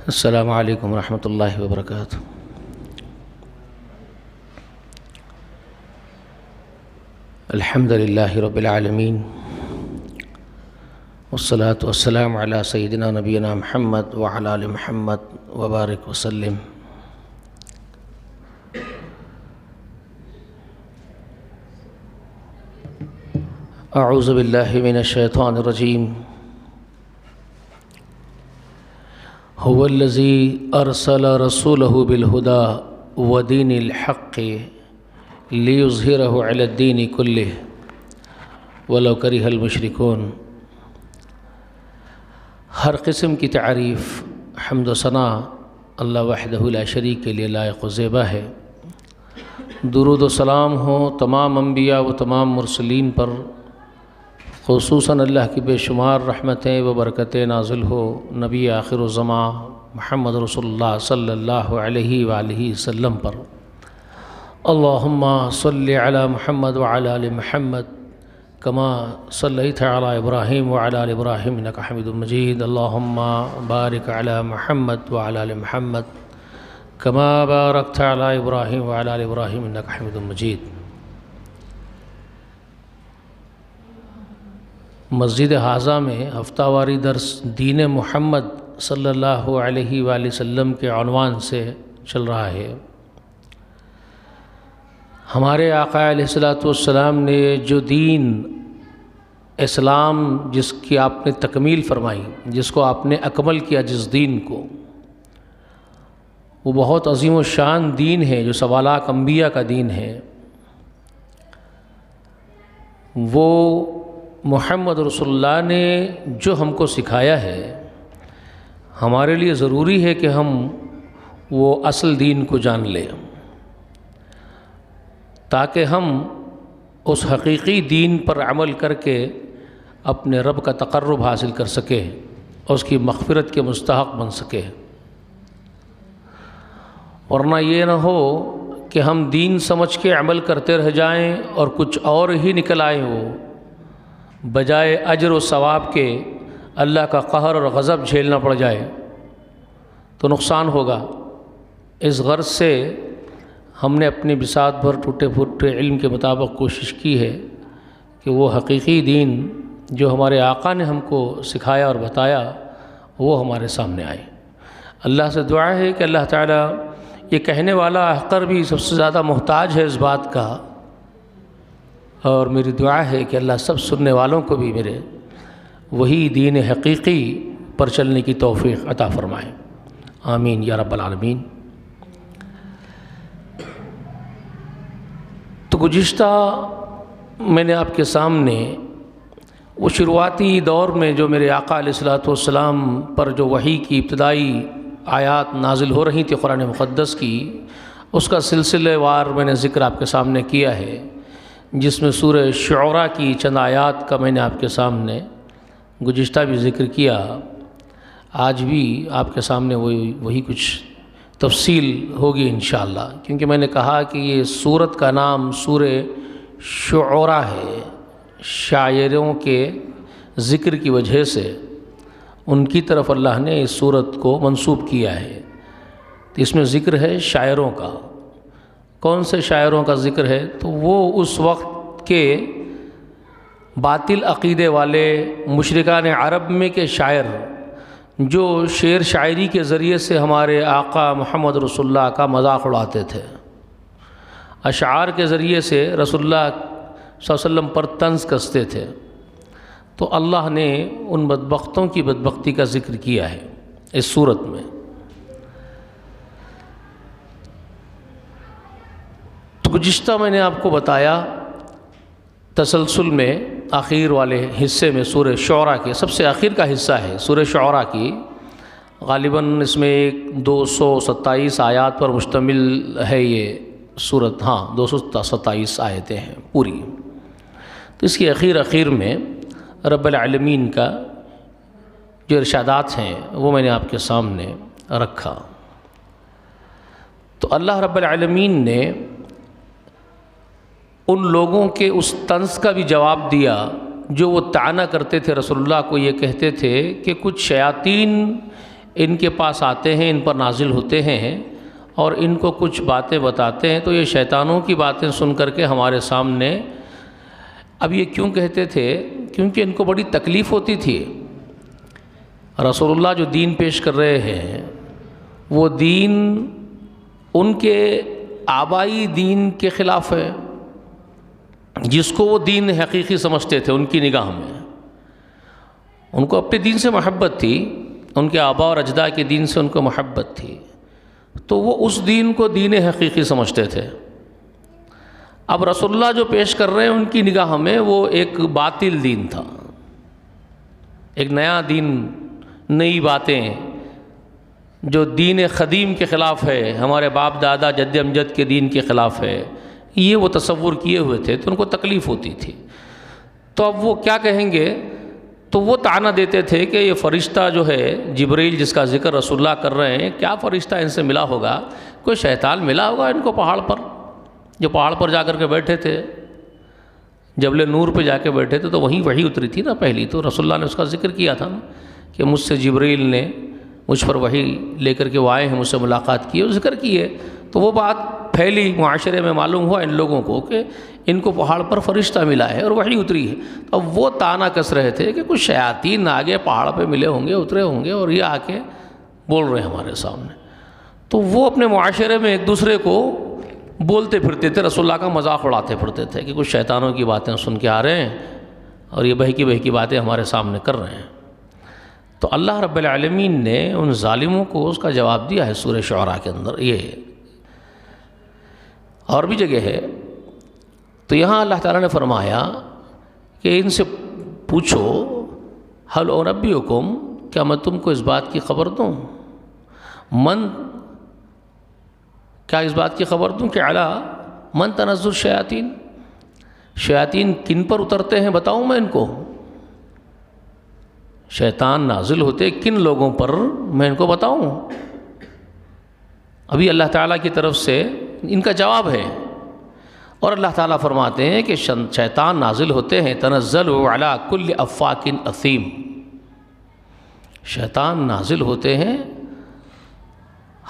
السلام علیکم ورحمۃ اللہ وبرکاتہ۔ الحمد للہ رب العالمین والصلاة والسلام علی سیدنا نبینا محمد وعلی آل محمد وبارک وسلم۔ اعوذ باللہ من الشیطان الرجیم۔ هو الذی ارسل رسولہ بالہدی ودین الحق لیظہرہ علی الدین کلہ ولو کرہ المشرکون۔ ہر قسم کی تعریف، حمد و ثنا اللہ وحدہ لا شریک کے لیے لائق و زیبا ہے۔ درود و سلام ہو تمام انبیاء و تمام مرسلین پر، خصوصاً اللہ کی بے شمار رحمتیں و برکتیں نازل ہو نبی آخر الزمان محمد رسول اللہ صلی اللہ علیہ وآلہ وسلم پر۔ اللہم صلی علی محمد وعلی آل محمد کما صلیت علی ابراہیم وعلی آل ابراہیم انک حمید مجید۔ اللہم بارک علی محمد وعلی آل محمد کما بارکت علی ابراہیم وعلی آل ابراہیم انک حمید مجید۔ مسجد حاضہ میں ہفتہ واری درس دین محمد صلی اللہ علیہ وآلہ وسلم کے عنوان سے چل رہا ہے۔ ہمارے آقا علیہ السلام نے جو دین اسلام جس کی آپ نے تکمیل فرمائی، جس کو آپ نے اکمل کیا، جس دین کو، وہ بہت عظیم و شان دین ہے جو سوالاق انبیاء کا دین ہے۔ وہ محمد رسول اللہ نے جو ہم کو سکھایا ہے، ہمارے لیے ضروری ہے کہ ہم وہ اصل دین کو جان لیں، تاکہ ہم اس حقیقی دین پر عمل کر کے اپنے رب کا تقرب حاصل کر سکیں اور اس کی مغفرت کے مستحق بن سکیں۔ ورنہ یہ نہ ہو کہ ہم دین سمجھ کے عمل کرتے رہ جائیں اور کچھ اور ہی نکل آئیں، وہ بجائے اجر و ثواب کے اللہ کا قہر اور غضب جھیلنا پڑ جائے تو نقصان ہوگا۔ اس غرض سے ہم نے اپنی بساط بھر ٹوٹے پھوٹے علم کے مطابق کوشش کی ہے کہ وہ حقیقی دین جو ہمارے آقا نے ہم کو سکھایا اور بتایا وہ ہمارے سامنے آئے۔ اللہ سے دعا ہے کہ اللہ تعالیٰ، یہ کہنے والا احقر بھی سب سے زیادہ محتاج ہے اس بات کا، اور میری دعا ہے کہ اللہ سب سننے والوں کو بھی میرے وہی دین حقیقی پر چلنے کی توفیق عطا فرمائے، آمین یا رب العالمین۔ تو گزشتہ میں نے آپ کے سامنے وہ شروعاتی دور میں جو میرے آقا علیہ السلام پر جو وحی کی ابتدائی آیات نازل ہو رہی تھی قرآن مقدس کی، اس کا سلسلے وار میں نے ذکر آپ کے سامنے کیا ہے، جس میں سورہ شعراء کی چند آیات کا میں نے آپ کے سامنے گزشتہ بھی ذکر کیا۔ آج بھی آپ کے سامنے وہی کچھ تفصیل ہوگی انشاءاللہ، کیونکہ میں نے کہا کہ یہ سورت کا نام سورہ شعراء ہے، شاعروں کے ذکر کی وجہ سے ان کی طرف اللہ نے اس سورت کو منسوب کیا ہے۔ تو اس میں ذکر ہے شاعروں کا۔ کون سے شاعروں کا ذکر ہے؟ تو وہ اس وقت کے باطل عقیدے والے مشرکان عرب میں کے شاعر جو شعر شاعری کے ذریعے سے ہمارے آقا محمد رسول اللہ کا مذاق اڑاتے تھے، اشعار کے ذریعے سے رسول اللہ صلی اللہ علیہ وسلم پر طنز کستے تھے۔ تو اللہ نے ان بدبختوں کی بدبختی کا ذکر کیا ہے اس صورت میں۔ تو گزشتہ میں نے آپ کو بتایا تسلسل میں آخر والے حصے میں سورہ شعراء کے سب سے آخر کا حصہ ہے سورہ شعراء کی، غالباً اس میں 227 آیات پر مشتمل ہے یہ سورت، 227 آیتیں ہیں پوری۔ تو اس کی اخیر میں رب العالمین کا جو ارشادات ہیں وہ میں نے آپ کے سامنے رکھا۔ تو اللہ رب العالمین نے ان لوگوں کے اس طنز کا بھی جواب دیا جو وہ طعنہ کرتے تھے رسول اللہ کو، یہ کہتے تھے کہ کچھ شیاطین ان کے پاس آتے ہیں، ان پر نازل ہوتے ہیں اور ان کو کچھ باتیں بتاتے ہیں، تو یہ شیطانوں کی باتیں سن کر کے ہمارے سامنے، اب یہ کیوں کہتے تھے؟ کیونکہ ان کو بڑی تکلیف ہوتی تھی۔ رسول اللہ جو دین پیش کر رہے ہیں وہ دین ان کے آبائی دین کے خلاف ہے، جس کو وہ دین حقیقی سمجھتے تھے ان کی نگاہ میں۔ ان کو اپنے دین سے محبت تھی، ان کے آبا اور اجداد کے دین سے ان کو محبت تھی، تو وہ اس دین کو دین حقیقی سمجھتے تھے۔ اب رسول اللہ جو پیش کر رہے ہیں ان کی نگاہ میں وہ ایک باطل دین تھا، ایک نیا دین، نئی باتیں جو دین قدیم کے خلاف ہے، ہمارے باپ دادا جد امجد کے دین کے خلاف ہے، یہ وہ تصور کیے ہوئے تھے، تو ان کو تکلیف ہوتی تھی۔ تو اب وہ کیا کہیں گے؟ تو وہ طعنہ دیتے تھے کہ یہ فرشتہ جو ہے جبریل جس کا ذکر رسول اللہ کر رہے ہیں، کیا فرشتہ ان سے ملا ہوگا؟ کوئی شیطان ملا ہوگا ان کو پہاڑ پر، جو پہاڑ پر جا کر کے بیٹھے تھے، جبل نور پہ جا کے بیٹھے تھے، تو وہیں وحی اتری تھی نا پہلی، تو رسول اللہ نے اس کا ذکر کیا تھا نا کہ مجھ سے جبریل نے مجھ پر وحی لے کر کے وہ آئے ہیں، مجھ سے ملاقات کی اور ذکر کی ہے۔ تو وہ بات پھیلی، معاشرے میں معلوم ہوا ان لوگوں کو کہ ان کو پہاڑ پر فرشتہ ملا ہے اور وحی اتری ہے۔ اب وہ طعنہ کس رہے تھے کہ کچھ شیاطین آگے پہاڑ پہ ملے ہوں گے، اترے ہوں گے اور یہ آ کے بول رہے ہیں ہمارے سامنے۔ تو وہ اپنے معاشرے میں ایک دوسرے کو بولتے پھرتے تھے، رسول اللہ کا مذاق اڑاتے پھرتے تھے کہ کچھ شیطانوں کی باتیں سن کے آ رہے ہیں اور یہ بہکی بہکی باتیں ہمارے سامنے کر رہے ہیں۔ تو اللہ رب العالمین نے ان ظالموں کو اس کا جواب دیا ہے سورہ شعراء کے اندر، یہ اور بھی جگہ ہے۔ تو یہاں اللہ تعالیٰ نے فرمایا کہ ان سے پوچھو هل انبئکم، کیا میں تم کو اس بات کی خبر دوں؟ کیا اس بات کی خبر دوں کہ علی من تنزل الشیاطین، شیاطین کن پر اترتے ہیں بتاؤں میں ان کو؟ شیطان نازل ہوتے کن لوگوں پر میں ان کو بتاؤں؟ ابھی اللہ تعالیٰ کی طرف سے ان کا جواب ہے، اور اللہ تعالیٰ فرماتے ہیں کہ شیطان نازل ہوتے ہیں تنزل علی کل افاک اثیم، شیطان نازل ہوتے ہیں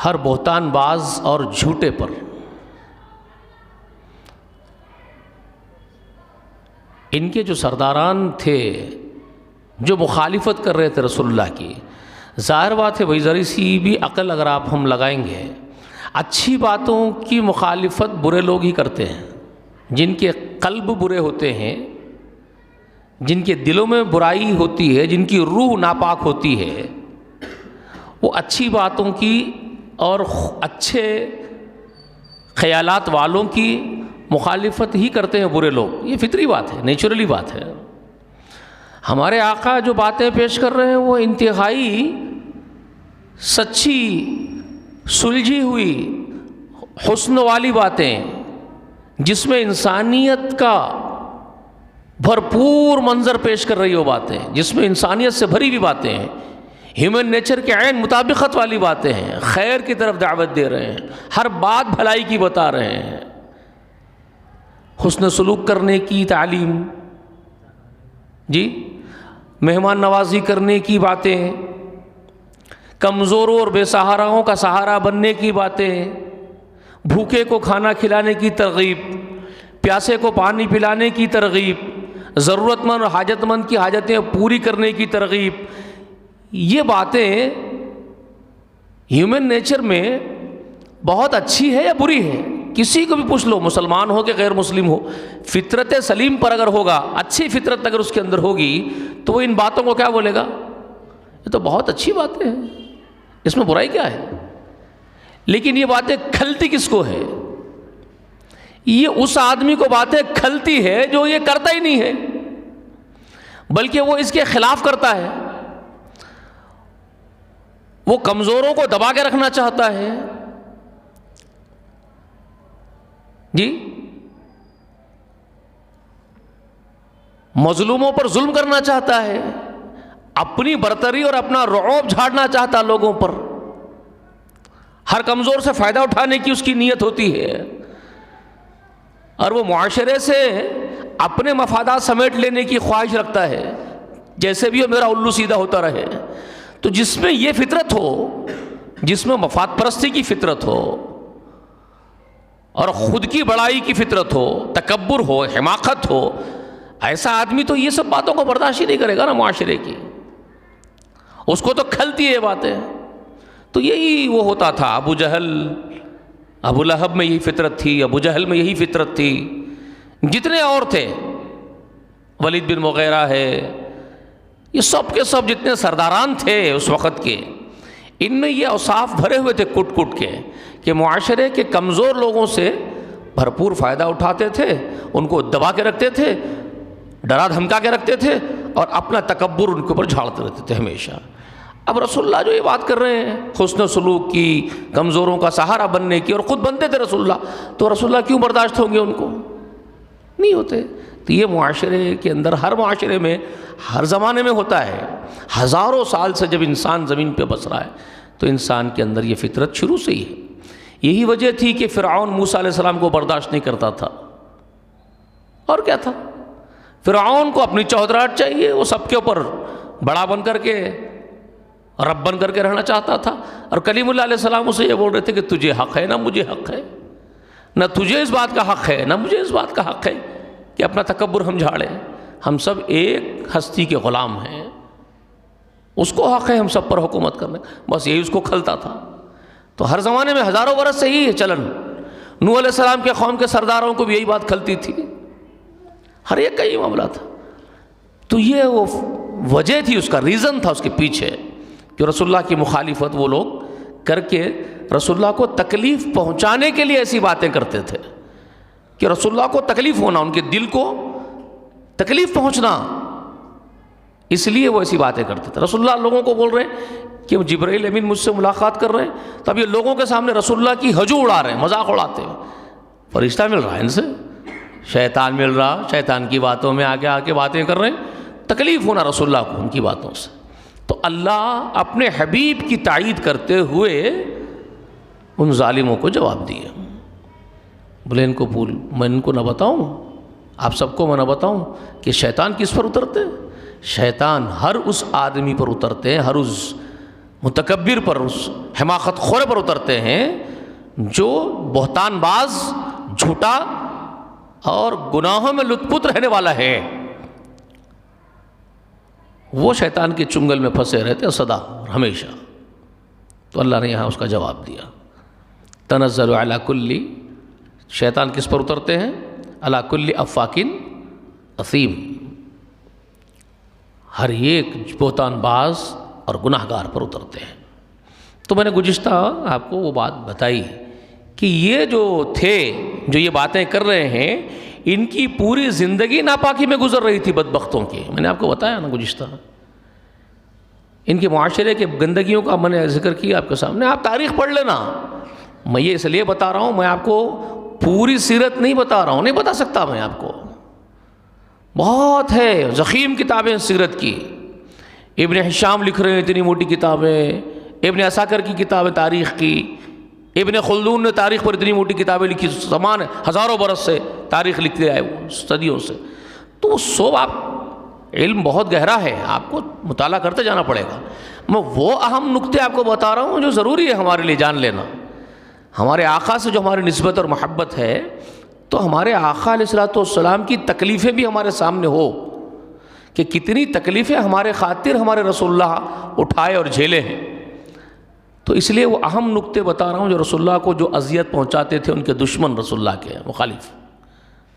ہر بہتان باز اور جھوٹے پر۔ ان کے جو سرداران تھے جو مخالفت کر رہے تھے رسول اللہ کی، ظاہر بات ہے وہی ذری سی بھی عقل اگر آپ ہم لگائیں گے، اچھی باتوں کی مخالفت برے لوگ ہی کرتے ہیں، جن کے قلب برے ہوتے ہیں، جن کے دلوں میں برائی ہوتی ہے، جن کی روح ناپاک ہوتی ہے، وہ اچھی باتوں کی اور اچھے خیالات والوں کی مخالفت ہی کرتے ہیں برے لوگ۔ یہ فطری بات ہے، نیچرلی بات ہے۔ ہمارے آقا جو باتیں پیش کر رہے ہیں وہ انتہائی سچی، سلجھی ہوئی، حسن والی باتیں، جس میں انسانیت کا بھرپور منظر پیش کر رہی ہو باتیں، جس میں انسانیت سے بھری ہوئی باتیں ہیں، ہیومن نیچر کے عین مطابقت والی باتیں ہیں، خیر کی طرف دعوت دے رہے ہیں، ہر بات بھلائی کی بتا رہے ہیں، حسن سلوک کرنے کی تعلیم، جی مہمان نوازی کرنے کی باتیں، کمزوروں اور بے سہاراؤں کا سہارا بننے کی باتیں، بھوکے کو کھانا کھلانے کی ترغیب، پیاسے کو پانی پلانے کی ترغیب، ضرورت مند اور حاجت مند کی حاجتیں پوری کرنے کی ترغیب، یہ باتیں ہیومن نیچر میں بہت اچھی ہے یا بری ہے؟ کسی کو بھی پوچھ لو، مسلمان ہو کہ غیر مسلم ہو، فطرت سلیم پر اگر ہوگا، اچھی فطرت اگر اس کے اندر ہوگی تو وہ ان باتوں کو کیا بولے گا؟ یہ تو بہت اچھی باتیں ہیں، اس میں برائی کیا ہے؟ لیکن یہ باتیں کھلتی کس کو ہے؟ یہ اس آدمی کو باتیں کھلتی ہے جو یہ کرتا ہی نہیں ہے، بلکہ وہ اس کے خلاف کرتا ہے، وہ کمزوروں کو دبا کے رکھنا چاہتا ہے، جی مظلوموں پر ظلم کرنا چاہتا ہے، اپنی برتری اور اپنا رعب جھاڑنا چاہتا لوگوں پر، ہر کمزور سے فائدہ اٹھانے کی اس کی نیت ہوتی ہے، اور وہ معاشرے سے اپنے مفادات سمیٹ لینے کی خواہش رکھتا ہے، جیسے بھی وہ میرا الو سیدھا ہوتا رہے۔ تو جس میں یہ فطرت ہو، جس میں مفاد پرستی کی فطرت ہو اور خود کی بڑائی کی فطرت ہو، تکبر ہو، حماقت ہو، ایسا آدمی تو یہ سب باتوں کو برداشت ہی نہیں کرے گا نا معاشرے کی، اس کو تو کھلتی ہے باتیں۔ تو یہی وہ ہوتا تھا، ابو جہل، ابو لہب میں یہی فطرت تھی، ابو جہل میں یہی فطرت تھی، جتنے اور تھے، ولید بن مغیرہ ہے، یہ سب کے سب جتنے سرداران تھے اس وقت کے، ان میں یہ اوصاف بھرے ہوئے تھے کٹ کٹ کے، کہ معاشرے کے کمزور لوگوں سے بھرپور فائدہ اٹھاتے تھے، ان کو دبا کے رکھتے تھے، ڈرا دھمکا کے رکھتے تھے، اور اپنا تکبر ان کے اوپر جھاڑتے رہتے تھے ہمیشہ۔ اب رسول اللہ جو یہ بات کر رہے ہیں حسن سلوک کی، کمزوروں کا سہارا بننے کی، اور خود بنتے تھے رسول اللہ، تو رسول اللہ کیوں برداشت ہوں گے ان کو؟ نہیں ہوتے۔ تو یہ معاشرے کے اندر، ہر معاشرے میں، ہر زمانے میں ہوتا ہے۔ ہزاروں سال سے جب انسان زمین پہ بس رہا ہے تو انسان کے اندر یہ فطرت شروع سے ہی ہے۔ یہی وجہ تھی کہ فرعون موسیٰ علیہ السلام کو برداشت نہیں کرتا تھا، اور کیا تھا؟ فرعون کو اپنی چودراہٹ چاہیے، وہ سب کے اوپر بڑا بن کر کے، رب بن کر کے رہنا چاہتا تھا۔ اور کلیم اللہ علیہ السلام اسے یہ بول رہے تھے کہ تجھے حق ہے نہ مجھے حق ہے، نہ تجھے اس بات کا حق ہے نہ مجھے اس بات کا حق ہے کہ اپنا تکبر ہم جھاڑیں۔ ہم سب ایک ہستی کے غلام ہیں، اس کو حق ہے ہم سب پر حکومت کرنے، بس یہی اس کو کھلتا تھا۔ تو ہر زمانے میں ہزاروں برس سے ہی ہے چلن۔ نوح علیہ السلام کے قوم کے سرداروں کو بھی یہی بات کھلتی تھی، ہر ایک کا یہ معاملہ تھا۔ تو یہ وہ وجہ تھی، اس کا ریزن تھا اس کے پیچھے، کہ رسول اللہ کی مخالفت وہ لوگ کر کے رسول اللہ کو تکلیف پہنچانے کے لیے ایسی باتیں کرتے تھے، کہ رسول اللہ کو تکلیف ہونا، ان کے دل کو تکلیف پہنچنا، اس لیے وہ ایسی باتیں کرتے تھے۔ رسول اللہ لوگوں کو بول رہے ہیں کہ جبرائیل امین مجھ سے ملاقات کر رہے ہیں، تب یہ لوگوں کے سامنے رسول اللہ کی ہجو اڑا رہے ہیں، مذاق اڑاتے ہیں۔ فرشتہ مل رہا ہے ان سے، شیطان مل رہا، شیطان کی باتوں میں آگے آ کے باتیں کر رہے ہیں، تکلیف ہونا رسول اللہ کو ان کی باتوں سے۔ تو اللہ اپنے حبیب کی تائید کرتے ہوئے ان ظالموں کو جواب دیا، بولے ان کو میں ان کو نہ بتاؤں، آپ سب کو میں نہ بتاؤں کہ شیطان کس پر اترتے ہیں؟ شیطان ہر اس آدمی پر اترتے ہیں، ہر اس متکبر پر، اس حماقت خور پر اترتے ہیں جو بہتان باز، جھوٹا اور گناہوں میں لت پت رہنے والا ہے۔ وہ شیطان کے چنگل میں پھنسے رہتے ہیں سدا ہمیشہ۔ تو اللہ نے یہاں اس کا جواب دیا، تنزل علی کل، شیطان کس پر اترتے ہیں؟ علی کل افاک اثیم، ہر ایک بہتان باز اور گناہ گار پر اترتے ہیں۔ تو میں نے گزشتہ آپ کو وہ بات بتائی کہ یہ جو تھے جو یہ باتیں کر رہے ہیں، ان کی پوری زندگی ناپاکی میں گزر رہی تھی بدبختوں کی۔ میں نے آپ کو بتایا نا گزشتہ، ان کے معاشرے کے گندگیوں کا میں نے ذکر کیا آپ کے سامنے، آپ تاریخ پڑھ لینا۔ میں یہ اس لیے بتا رہا ہوں، میں آپ کو پوری سیرت نہیں بتا رہا ہوں، نہیں بتا سکتا میں آپ کو، بہت ہے ضخیم کتابیں سیرت کی۔ ابن ہشام لکھ رہے ہیں اتنی موٹی کتابیں، ابن عساکر کی کتابیں تاریخ کی، ابن خلدون نے تاریخ پر اتنی موٹی کتابیں لکھی، زمان ہزاروں برس سے تاریخ لکھتے آئے وہ، صدیوں سے۔ تو وہ سب آپ، علم بہت گہرا ہے، آپ کو مطالعہ کرتے جانا پڑے گا۔ میں وہ اہم نکتے آپ کو بتا رہا ہوں جو ضروری ہے ہمارے لیے جان لینا۔ ہمارے آقا سے جو ہماری نسبت اور محبت ہے، تو ہمارے آقا علیہ الصلوۃ والسلام کی تکلیفیں بھی ہمارے سامنے ہو، کہ کتنی تکلیفیں ہمارے خاطر ہمارے رسول اللہ اٹھائے اور جھیلے ہیں۔ تو اس لیے وہ اہم نکتے بتا رہا ہوں جو رسول اللہ کو جو اذیت پہنچاتے تھے ان کے دشمن، رسول اللہ کے مخالف،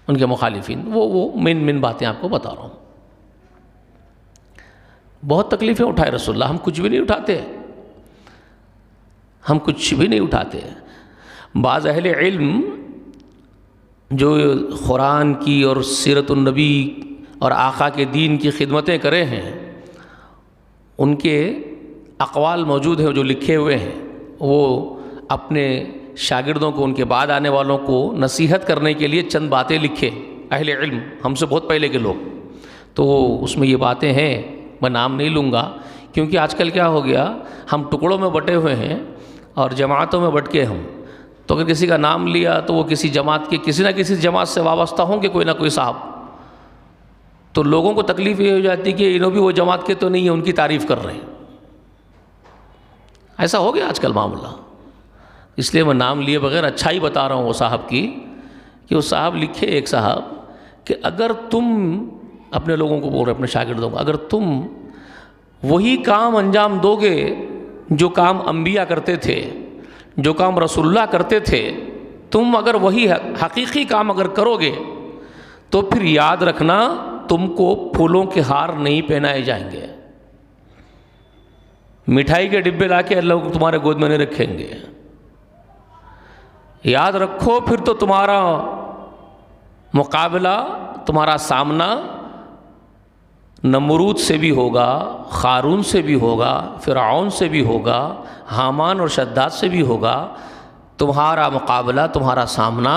ان کے مخالفین، وہ مین باتیں آپ کو بتا رہا ہوں۔ بہت تکلیفیں اٹھائے رسول اللہ، ہم کچھ بھی نہیں اٹھاتے، ہم کچھ بھی نہیں اٹھاتے۔ بعض اہل علم جو قرآن کی اور سیرت النبی اور آقا کے دین کی خدمتیں کرے ہیں، ان کے اقوال موجود ہیں جو لکھے ہوئے ہیں، وہ اپنے شاگردوں کو، ان کے بعد آنے والوں کو نصیحت کرنے کے لیے چند باتیں لکھے، اہل علم، ہم سے بہت پہلے کے لوگ۔ تو اس میں یہ باتیں ہیں، میں نام نہیں لوں گا، کیونکہ آج کل کیا ہو گیا، ہم ٹکڑوں میں بٹے ہوئے ہیں اور جماعتوں میں بٹ کے ہم، تو اگر کسی کا نام لیا تو وہ کسی جماعت کے، کسی نہ کسی جماعت سے وابستہ ہوں گے، کوئی نہ کوئی صاحب، تو لوگوں کو تکلیف یہ ہو جاتی کہ انہوں بھی وہ جماعت کے تو نہیں ہیں، ان کی تعریف کر رہے ہیں۔ ایسا ہو گیا آج کل معاملہ. اس لیے میں نام لیے بغیر اچھا ہی بتا رہا ہوں وہ صاحب کی، کہ وہ صاحب لکھے ایک صاحب کہ اگر تم اپنے لوگوں کو بول رہے اپنے شاگردوں کو، اگر تم وہی کام انجام دو گے جو کام انبیاء کرتے تھے، جو کام رسول اللہ کرتے تھے، تم اگر وہی حقیقی کام اگر کرو گے تو پھر یاد رکھنا تم کو پھولوں کے ہار نہیں پہنائے جائیں گے، مٹھائی کے ڈبے لا کے اللہ تمہارے گود میں نہیں رکھیں گے. یاد رکھو پھر تو تمہارا مقابلہ، تمہارا سامنا نمرود سے بھی ہوگا، قارون سے بھی ہوگا، فرعون سے بھی ہوگا، حامان اور شداد سے بھی ہوگا. تمہارا مقابلہ، تمہارا سامنا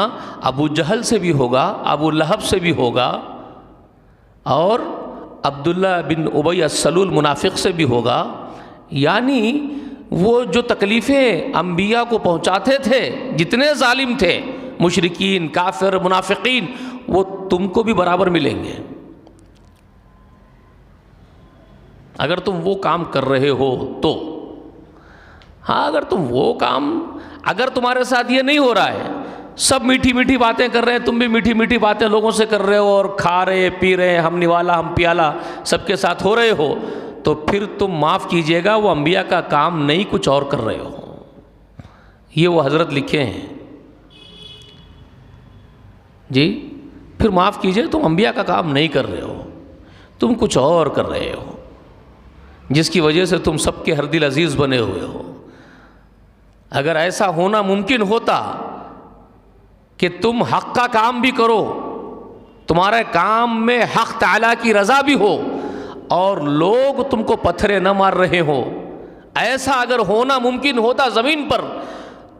ابو جہل سے بھی ہوگا، ابو لہب سے بھی ہوگا، اور عبداللہ بن ابی السلول منافق سے بھی ہوگا. یعنی وہ جو تکلیفیں انبیاء کو پہنچاتے تھے، جتنے ظالم تھے، مشرکین، کافر، منافقین، وہ تم کو بھی برابر ملیں گے اگر تم وہ کام کر رہے ہو تو. ہاں اگر تم وہ کام، اگر تمہارے ساتھ یہ نہیں ہو رہا ہے، سب میٹھی میٹھی باتیں کر رہے ہیں، تم بھی میٹھی میٹھی باتیں لوگوں سے کر رہے ہو اور کھا رہے پی رہے، ہم نوالا ہم پیالہ سب کے ساتھ ہو رہے ہو، تو پھر تم معاف کیجئے گا وہ انبیاء کا کام نہیں، کچھ اور کر رہے ہو. یہ وہ حضرت لکھے ہیں جی. پھر معاف کیجئے تم انبیاء کا کام نہیں کر رہے ہو، تم کچھ اور کر رہے ہو، جس کی وجہ سے تم سب کے ہر دل عزیز بنے ہوئے ہو. اگر ایسا ہونا ممکن ہوتا کہ تم حق کا کام بھی کرو، تمہارے کام میں حق تعالیٰ کی رضا بھی ہو، اور لوگ تم کو پتھرے نہ مار رہے ہو، ایسا اگر ہونا ممکن ہوتا زمین پر،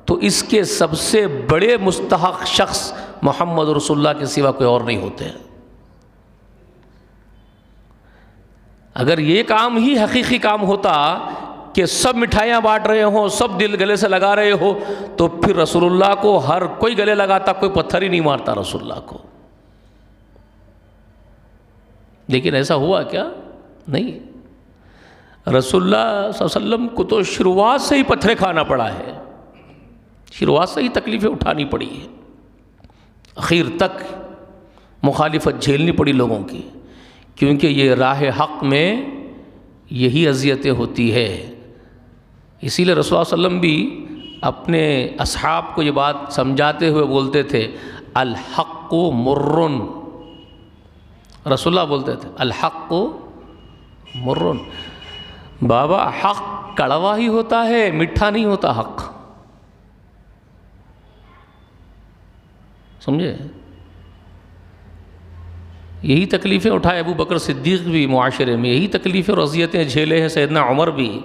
تو اس کے سب سے بڑے مستحق شخص محمد رسول اللہ کے سوا کوئی اور نہیں ہوتے. اگر یہ کام ہی حقیقی کام ہوتا کہ سب مٹھائیاں بانٹ رہے ہوں، سب دل گلے سے لگا رہے ہو، تو پھر رسول اللہ کو ہر کوئی گلے لگاتا، کوئی پتھر ہی نہیں مارتا رسول اللہ کو. لیکن ایسا ہوا کیا؟ نہیں. رسول اللہ صلی اللہ علیہ وسلم کو تو شروعات سے ہی پتھرے کھانا پڑا ہے، شروعات سے ہی تکلیفیں اٹھانی پڑی ہے، اخیر تک مخالفت جھیلنی پڑی لوگوں کی، کیونکہ یہ راہ حق میں یہی اذیتیں ہوتی ہے. اسی لیے رسول اللہ علیہ وسلم بھی اپنے اصحاب کو یہ بات سمجھاتے ہوئے بولتے تھے، الحق مرن. رسول اللہ بولتے تھے الحق مرن. بابا حق کڑوا ہی ہوتا ہے، میٹھا نہیں ہوتا حق. سمجھے؟ یہی تکلیفیں اٹھائے ابو بکر صدیق بھی معاشرے میں، یہی تکلیفیں اور اذیتیں جھیلے ہیں سیدنا عمر بھی.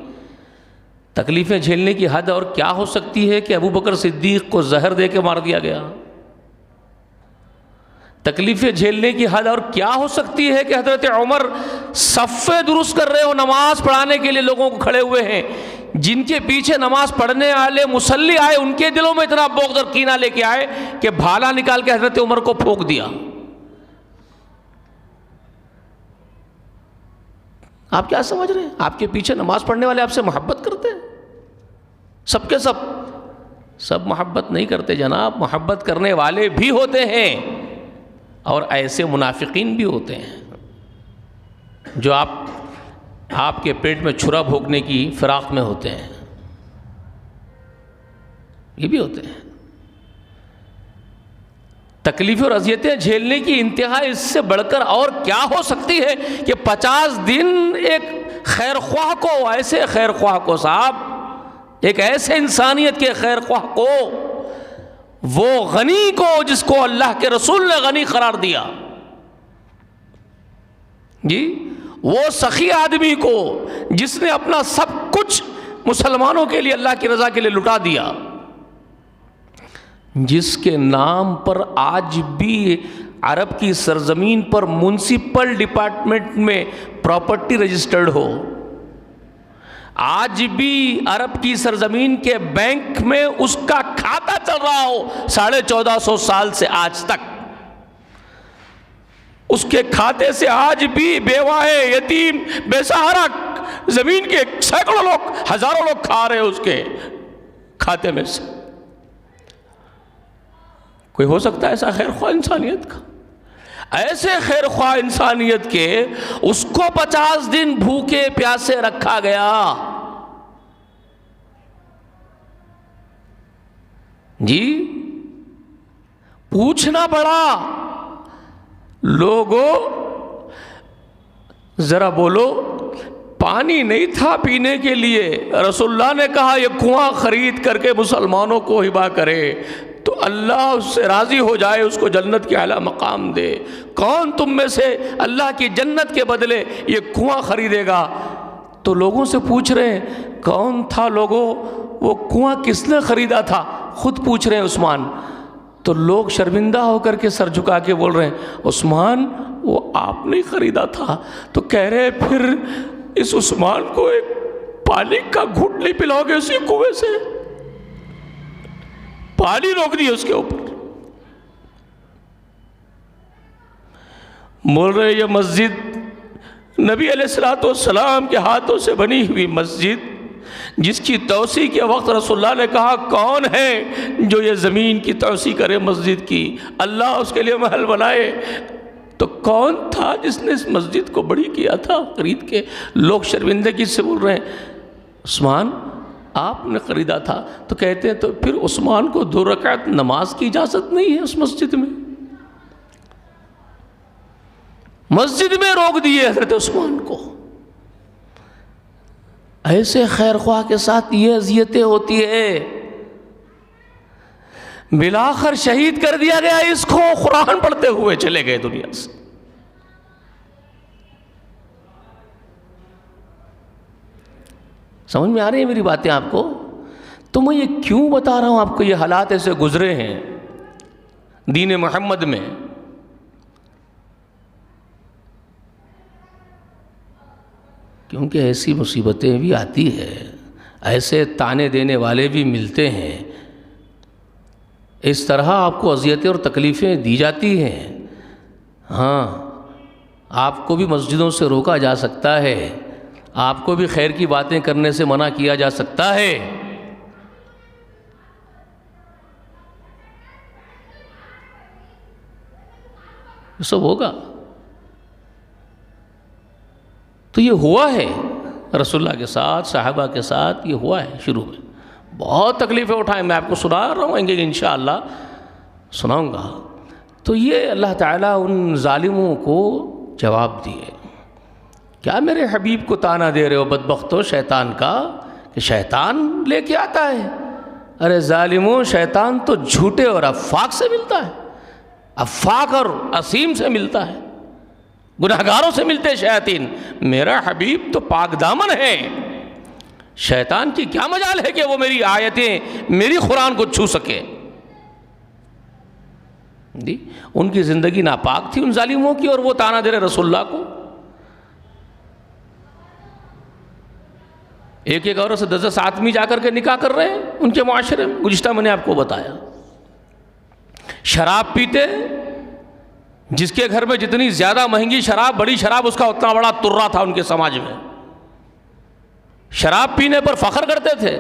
تکلیفیں جھیلنے کی حد اور کیا ہو سکتی ہے کہ ابو بکر صدیق کو زہر دے کے مار دیا گیا؟ تکلیفیں جھیلنے کی حد اور کیا ہو سکتی ہے کہ حضرت عمر صفیں درست کر رہے ہو، نماز پڑھانے کے لیے لوگوں کو کھڑے ہوئے ہیں، جن کے پیچھے نماز پڑھنے والے مصلی آئے ان کے دلوں میں اتنا بغض اور کینہ لے کے آئے کہ بھالا نکال کے حضرت عمر کو پھونک دیا. آپ کیا سمجھ رہے ہیں؟ آپ کے پیچھے نماز پڑھنے والے آپ سے محبت کرتے ہیں؟ سب کے سب محبت نہیں کرتے جناب. محبت کرنے والے بھی ہوتے ہیں اور ایسے منافقین بھی ہوتے ہیں جو آپ کے پیٹ میں چھرا بھونکنے کی فراق میں ہوتے ہیں. یہ بھی ہوتے ہیں. تکلیفیں اور اذیتیں جھیلنے کی انتہا اس سے بڑھ کر اور کیا ہو سکتی ہے کہ 50 دن ایک خیر خواہ کو، ایسے خیر خواہ کو صاحب، ایک ایسے انسانیت کے خیر خواہ کو، وہ غنی کو جس کو اللہ کے رسول نے غنی قرار دیا، جی وہ سخی آدمی کو جس نے اپنا سب کچھ مسلمانوں کے لیے اللہ کی رضا کے لیے لٹا دیا، جس کے نام پر آج بھی عرب کی سرزمین پر میونسپل ڈپارٹمنٹ میں پراپرٹی رجسٹرڈ ہو، آج بھی عرب کی سرزمین کے بینک میں اس کا کھاتا چل رہا ہو 1450 سال سے آج تک، اس کے کھاتے سے آج بھی بیوہ، یتیم، بے سہارا زمین کے سینکڑوں لوگ، ہزاروں لوگ کھا رہے ہیں اس کے کھاتے میں سے۔ کوئی ہو سکتا ہے ایسا خیر خواہ انسانیت کا؟ ایسے خیر خواہ انسانیت کے اس کو 50 دن بھوکے پیاسے رکھا گیا۔ جی پوچھنا پڑا، لوگوں ذرا بولو، پانی نہیں تھا پینے کے لیے، رسول اللہ نے کہا یہ کنواں خرید کر کے مسلمانوں کو ہبہ کرے تو اللہ اس سے راضی ہو جائے، اس کو جنت کے اعلیٰ مقام دے۔ کون تم میں سے اللہ کی جنت کے بدلے یہ کنواں خریدے گا؟ تو لوگوں سے پوچھ رہے ہیں کون تھا لوگوں، وہ کنواں کس نے خریدا تھا؟ خود پوچھ رہے ہیں عثمان۔ تو لوگ شرمندہ ہو کر کے سر جھکا کے بول رہے ہیں عثمان وہ آپ نے خریدا تھا۔ تو کہہ رہے پھر اس عثمان کو ایک پانی کا گھٹ نہیں پلاؤ گے اسی کنویں سے؟ پانی روک دیے اس کے اوپر۔ بول رہے یہ مسجد نبی علیہ السلام کے ہاتھوں سے بنی ہوئی مسجد، جس کی توسیع کے وقت رسول اللہ نے کہا کون ہے جو یہ زمین کی توسیع کرے مسجد کی، اللہ اس کے لیے محل بنائے، تو کون تھا جس نے اس مسجد کو بڑی کیا تھا خرید کے؟ لوگ شرمندگی سے بول رہے ہیں عثمان آپ نے خریدا تھا۔ تو کہتے ہیں تو پھر عثمان کو 2 رکعت نماز کی اجازت نہیں ہے اس مسجد میں؟ مسجد میں روک دیے حضرت عثمان کو۔ ایسے خیر خواہ کے ساتھ یہ اذیتیں ہوتی ہے۔ بالآخر شہید کر دیا گیا اس کو، قرآن پڑھتے ہوئے چلے گئے دنیا سے۔ سمجھ میں آ رہی ہیں میری باتیں آپ کو؟ تو میں یہ کیوں بتا رہا ہوں آپ کو؟ یہ حالات ایسے گزرے ہیں دین محمد میں، کیونکہ ایسی مصیبتیں بھی آتی ہیں، ایسے تانے دینے والے بھی ملتے ہیں، اس طرح آپ کو اذیتیں اور تکلیفیں دی جاتی ہیں۔ ہاں آپ کو بھی مسجدوں سے روکا جا سکتا ہے، آپ کو بھی خیر کی باتیں کرنے سے منع کیا جا سکتا ہے۔ یہ سب ہوگا۔ تو یہ ہوا ہے رسول اللہ کے ساتھ، صحابہ کے ساتھ یہ ہوا ہے شروع میں، بہت تکلیفیں اٹھائیں، میں آپ کو سنا رہا ہوں کہ انشاءاللہ سناؤں گا۔ تو یہ اللہ تعالیٰ ان ظالموں کو جواب دیے، کیا میرے حبیب کو تانا دے رہے ہو بدبختو شیطان کا، کہ شیطان لے کے آتا ہے؟ ارے ظالموں، شیطان تو جھوٹے اور افاق سے ملتا ہے، افاق اور اسیم سے ملتا ہے، گناہگاروں سے ملتے شیاطین۔ میرا حبیب تو پاک دامن ہے، شیطان کی کیا مجال ہے کہ وہ میری آیتیں، میری قرآن کو چھو سکے؟ جی ان کی زندگی ناپاک تھی ان ظالموں کی، اور وہ تانا دے رہے رسول اللہ کو۔ ایک ایک عورت سے 10 آدمی جا کر کے نکاح کر رہے ہیں ان کے معاشرے میں، گزشتہ میں نے آپ کو بتایا۔ شراب پیتے، جس کے گھر میں جتنی زیادہ مہنگی شراب، بڑی شراب، اس کا اتنا بڑا ترہ تھا ان کے سماج میں، شراب پینے پر فخر کرتے تھے۔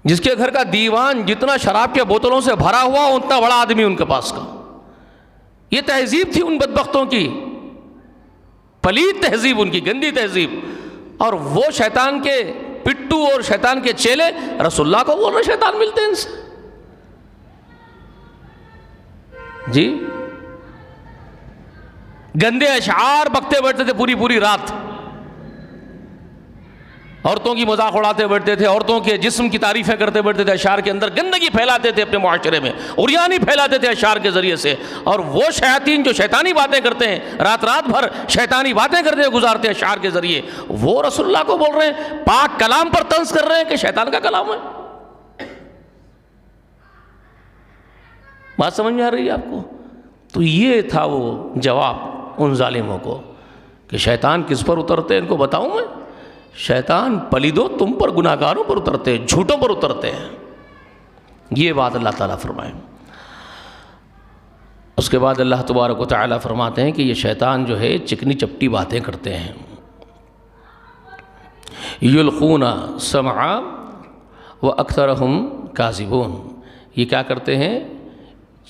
جس کے گھر کا دیوان جتنا شراب کے بوتلوں سے بھرا ہوا اتنا بڑا آدمی ان کے پاس کا۔ یہ تہذیب تھی ان بدبختوں کی، پلید تہذیب، ان کی گندی تہذیب۔ اور وہ شیطان کے پٹو اور شیطان کے چیلے رسول اللہ کو بول رہے شیطان ملتے ہیں ان سے۔ جی گندے اشعار بکتے بیٹھتے تھے پوری پوری رات، عورتوں کی مذاق اڑاتے بیٹھتے تھے، عورتوں کے جسم کی تعریفیں کرتے بیٹھتے تھے، اشعار کے اندر گندگی پھیلاتے تھے اپنے معاشرے میں، عریانی پھیلاتے تھے اشعار کے ذریعے سے۔ اور وہ شیاطین جو شیطانی باتیں کرتے ہیں، رات رات بھر شیطانی باتیں کرتے ہیں، گزارتے ہیں اشعار کے ذریعے، وہ رسول اللہ کو بول رہے ہیں، پاک کلام پر طنز کر رہے ہیں کہ شیطان کا کلام ہے۔ بات سمجھ میں آ رہی ہے آپ کو؟ تو یہ تھا وہ جواب ان ظالموں کو کہ شیطان کس پر اترتے ہیں ان کو بتاؤں میں؟ شیطان پلیدو تم پر، گناہگاروں پر اترتے ہیں، جھوٹوں پر اترتے ہیں۔ یہ بات اللہ تعالیٰ فرمائے۔ اس کے بعد اللہ تبارک و تعالیٰ فرماتے ہیں کہ یہ شیطان جو ہے چکنی چپٹی باتیں کرتے ہیں، یلقون سمع و اکثرہم کاذبون، یہ کیا کرتے ہیں؟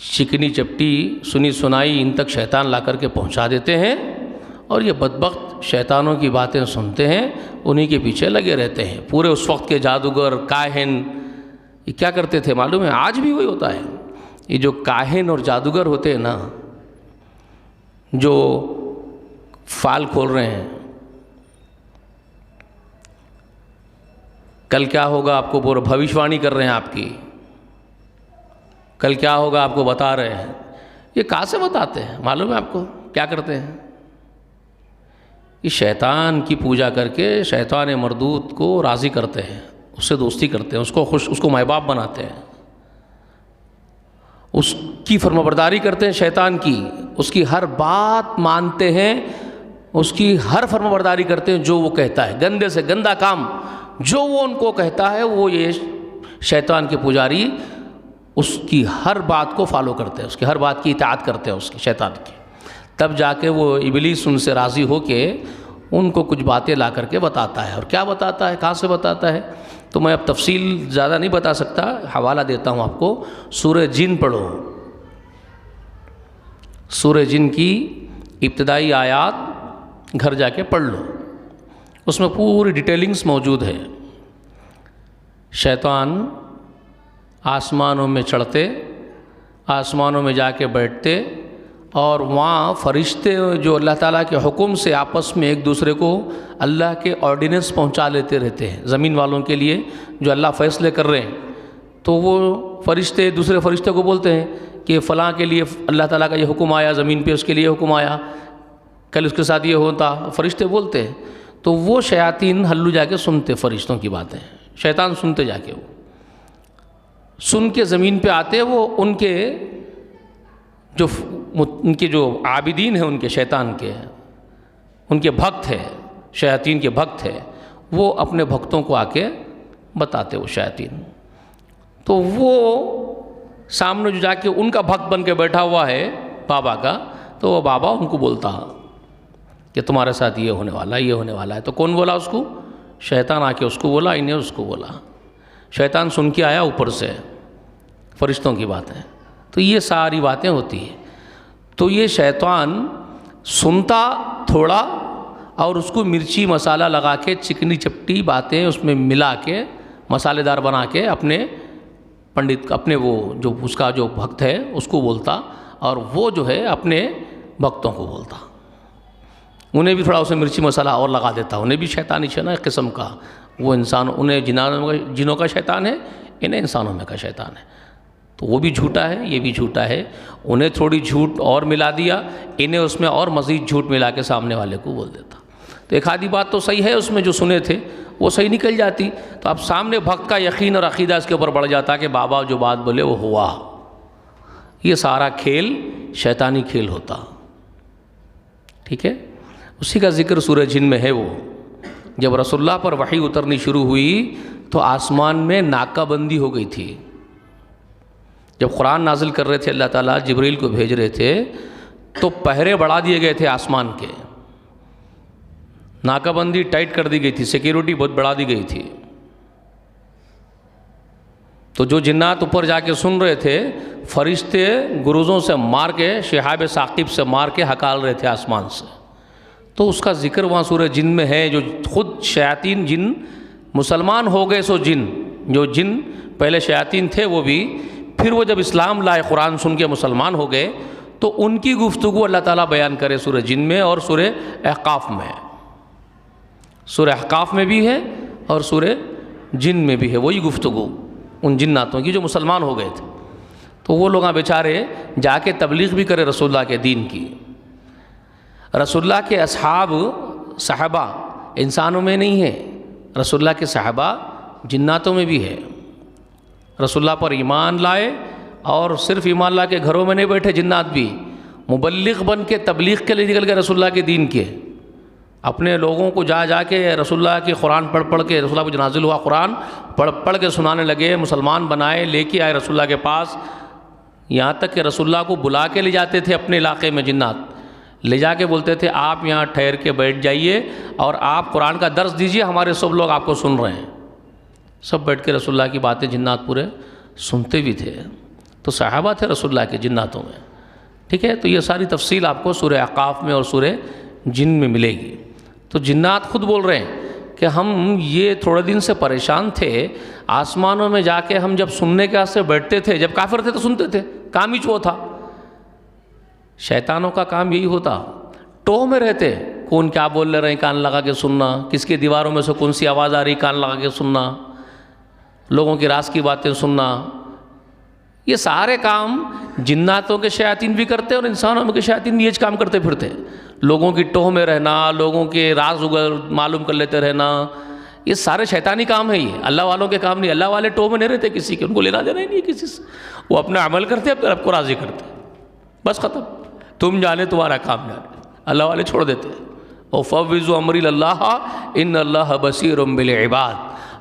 چکنی چپٹی سنی سنائی ان تک شیطان لا کر کے پہنچا دیتے ہیں، اور یہ بدبخت شیطانوں کی باتیں سنتے ہیں، انہی کے پیچھے لگے رہتے ہیں۔ پورے اس وقت کے جادوگر، کاہن، یہ کیا کرتے تھے معلوم ہے؟ آج بھی وہی ہوتا ہے۔ یہ جو کاہن اور جادوگر ہوتے ہیں نا، جو فال کھول رہے ہیں، کل کیا ہوگا آپ کو پورا بھوشوانی کر رہے ہیں، آپ کی کل کیا ہوگا آپ کو بتا رہے ہیں، یہ کہاں سے بتاتے ہیں معلوم ہے آپ کو؟ کیا کرتے ہیں؟ یہ شیطان کی پوجا کر کے شیطان مردود کو راضی کرتے ہیں، اس سے دوستی کرتے ہیں، اس کو محبوب بناتے ہیں، اس کی فرمانبرداری کرتے ہیں شیطان کی، اس کی ہر بات مانتے ہیں، اس کی ہر فرمانبرداری کرتے ہیں جو وہ کہتا ہے، گندے سے گندا کام جو وہ ان کو کہتا ہے، وہ یہ شیطان کے پجاری اس کی ہر بات کو فالو کرتے ہیں، اس کی ہر بات کی اطاعت کرتے ہیں، اس کی شیطان کی۔ تب جا کے وہ ابلیس ان سے راضی ہو کے ان کو کچھ باتیں لا کر کے بتاتا ہے۔ اور کیا بتاتا ہے، کہاں سے بتاتا ہے، تو میں اب تفصیل زیادہ نہیں بتا سکتا، حوالہ دیتا ہوں آپ کو۔ سورہ جن پڑھو، سورہ جن کی ابتدائی آیات گھر جا کے پڑھ لو، اس میں پوری ڈیٹیلنگز موجود ہے۔ شیطان آسمانوں میں چڑھتے، آسمانوں میں جا کے بیٹھتے، اور وہاں فرشتے جو اللہ تعالیٰ کے حکم سے آپس میں ایک دوسرے کو اللہ کے آرڈیننس پہنچا لیتے رہتے ہیں، زمین والوں کے لیے جو اللہ فیصلے کر رہے ہیں، تو وہ فرشتے دوسرے فرشتے کو بولتے ہیں کہ فلاں کے لیے اللہ تعالیٰ کا یہ حکم آیا، زمین پہ اس کے لیے حکم آیا، کل اس کے ساتھ یہ ہوتا، فرشتے بولتے ہیں۔ تو وہ شیاطین ہلو جا کے سنتے فرشتوں کی باتیں، شیطان سنتے، جا کے وہ سن کے زمین پہ آتے، وہ ان کے جو عابدین ہیں، ان کے شیطان کے، ان کے بھکت ہیں، شیاطین کے بھکت ہیں، وہ اپنے بھکتوں کو آ کے بتاتے، وہ شیاطین۔ تو وہ سامنے جو جا کے ان کا بھکت بن کے بیٹھا ہوا ہے بابا کا، تو وہ بابا ان کو بولتا کہ تمہارے ساتھ یہ ہونے والا ہے، یہ ہونے والا ہے۔ تو کون بولا اس کو؟ شیطان آ کے اس کو بولا، انہیں اس کو بولا۔ شیطان سن کے آیا اوپر سے فرشتوں کی باتیں۔ تو یہ ساری باتیں ہوتی ہیں۔ تو یہ شیطان سنتا تھوڑا، اور اس کو مرچی مسالہ لگا کے چکنی چپٹی باتیں اس میں ملا کے مسالے دار بنا کے اپنے پنڈت، اپنے وہ جو اس کا جو بھکت ہے اس کو بولتا، اور وہ جو ہے اپنے بھکتوں کو بولتا، انہیں بھی تھوڑا اسے مرچی مسالہ اور لگا دیتا، انہیں بھی شیطانی ہے ایک قسم کا، وہ انسان، انہیں جنوں کا شیطان ہے، انہیں انسانوں میں کا شیطان ہے۔ تو وہ بھی جھوٹا ہے، یہ بھی جھوٹا ہے، انہیں تھوڑی جھوٹ اور ملا دیا، انہیں اس میں اور مزید جھوٹ ملا کے سامنے والے کو بول دیتا۔ تو ایک آدھی بات تو صحیح ہے اس میں جو سنے تھے وہ صحیح نکل جاتی، تو اب سامنے بھکت کا یقین اور عقیدہ اس کے اوپر بڑھ جاتا کہ بابا جو بات بولے وہ ہوا۔ یہ سارا کھیل شیطانی کھیل ہوتا، ٹھیک ہے۔ اسی کا ذکر سورہ جن میں ہے۔ وہ جب رسول اللہ پر وحی اترنی شروع ہوئی تو آسمان میں ناکہ بندی ہو گئی تھی۔ جب قرآن نازل کر رہے تھے اللہ تعالیٰ، جبریل کو بھیج رہے تھے، تو پہرے بڑھا دیے گئے تھے آسمان کے، ناکہ بندی ٹائٹ کر دی گئی تھی، سیکیورٹی بہت بڑھا دی گئی تھی۔ تو جو جنات اوپر جا کے سن رہے تھے، فرشتے گروزوں سے مار کے، شہاب ثاقب سے مار کے ہکال رہے تھے آسمان سے۔ تو اس کا ذکر وہاں سورہ جن میں ہے، جو خود شیاطین جن مسلمان ہو گئے، سو جن جو جن پہلے شیاطین تھے وہ بھی، پھر وہ جب اسلام لائے، قرآن سن کے مسلمان ہو گئے، تو ان کی گفتگو اللہ تعالیٰ بیان کرے سورہ جن میں اور سورہ احقاف میں۔ سورہ احقاف میں بھی ہے اور سورہ جن میں بھی ہے وہی گفتگو ان جناتوں کی جو مسلمان ہو گئے تھے۔ تو وہ لوگ بیچارے جا کے تبلیغ بھی کرے رسول اللہ کے دین کی۔ رسول اللہ کے اصحاب صحابہ انسانوں میں نہیں ہے، رسول اللہ کے صحابہ جناتوں میں بھی ہے۔ رسول اللہ پر ایمان لائے، اور صرف ایمان لا کے گھروں میں نہیں بیٹھے، جنات بھی مبلغ بن کے تبلیغ کے لیے نکل گئے رسول اللہ کے دین کے، اپنے لوگوں کو جا جا کے رسول اللہ کی قرآن پڑھ پڑھ کے، رسول اللہ کو جو نازل ہوا قرآن پڑھ کے سنانے لگے، مسلمان بنائے، لے کے آئے رسول اللہ کے پاس، یہاں تک کہ رسول اللہ کو بلا کے لے جاتے تھے اپنے علاقے میں جنات، لے جا کے بولتے تھے آپ یہاں ٹھہر کے بیٹھ جائیے اور آپ قرآن کا درس دیجیے، ہمارے سب لوگ آپ کو سن رہے ہیں۔ سب بیٹھ کے رسول اللہ کی باتیں جنات پورے سنتے بھی تھے۔ تو صحابہ تھے رسول اللہ کے جناتوں میں، ٹھیک ہے۔ تو یہ ساری تفصیل آپ کو سورہ احقاف میں اور سورہ جن میں ملے گی۔ تو جنات خود بول رہے ہیں کہ ہم یہ تھوڑے دن سے پریشان تھے، آسمانوں میں جا کے ہم جب سننے کے واسطے بیٹھتے تھے، جب کافر تھے تو سنتے تھے، کام ہی وہ تھا۔ شیطانوں کا کام یہی ہوتا، ٹوہ میں رہتے، کون کیا بول لے رہے ہیں کان لگا کے سننا، کس کے دیواروں میں سے کون سی آواز آ رہی کان لگا کے سننا، لوگوں کے راز کی باتیں سننا۔ یہ سارے کام جناتوں کے شیاطین بھی کرتے اور انسانوں کے شیاطین بھی یہ کام کرتے پھرتے، لوگوں کی ٹوہ میں رہنا، لوگوں کے راز معلوم کر لیتے رہنا، یہ سارے شیطانی کام ہیں۔ یہ اللہ والوں کے کام نہیں۔ اللہ والے ٹوہ میں نہیں رہتے کسی کے، ان کو لینا دینا ہی نہیں کسی سے، وہ اپنا عمل کرتے اپنے رب کو راضی کرتے، بس ختم، تم جانے تمہارا کام جانے۔ اللہ والے چھوڑ دیتے، وَفَوِّضُوا أَمْرِي اللَّهَ إِنَّ اللَّهَ بَصِيرٌ بِالْعِبَادِ۔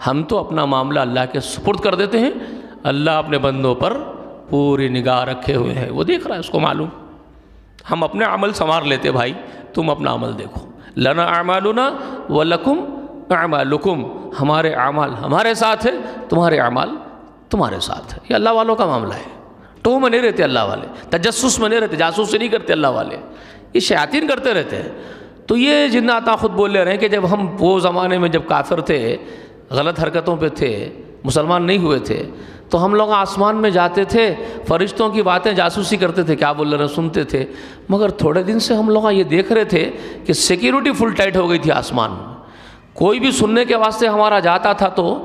ہم تو اپنا معاملہ اللہ کے سپرد کر دیتے ہیں، اللہ اپنے بندوں پر پوری نگاہ رکھے ہوئے ہیں، وہ دیکھ رہا ہے، اس کو معلوم۔ ہم اپنے عمل سنوار لیتے، بھائی تم اپنا عمل دیکھو، لنا اعمالنا ولکم اعمالکم، ہمارے اعمال ہمارے ساتھ ہے، تمہارے اعمال تمہارے ساتھ ہے۔ یہ اللہ والوں کا معاملہ ہے، ٹوہ میں نہیں رہتے اللہ والے، تجسس میں نہیں رہتے، جاسوسی نہیں کرتے اللہ والے، یہ شیاطین کرتے رہتے ہیں۔ تو یہ جنات خود بول لے رہے ہیں کہ جب ہم وہ زمانے میں جب کافر تھے، غلط حرکتوں پہ تھے، مسلمان نہیں ہوئے تھے، تو ہم لوگ آسمان میں جاتے تھے، فرشتوں کی باتیں جاسوسی کرتے تھے، کیا بول رہے ہیں سنتے تھے، مگر تھوڑے دن سے ہم لوگ یہ دیکھ رہے تھے کہ سیکیورٹی فل ٹائٹ ہو گئی تھی آسمان میں۔ کوئی بھی سننے کے واسطے ہمارا جاتا تھا تو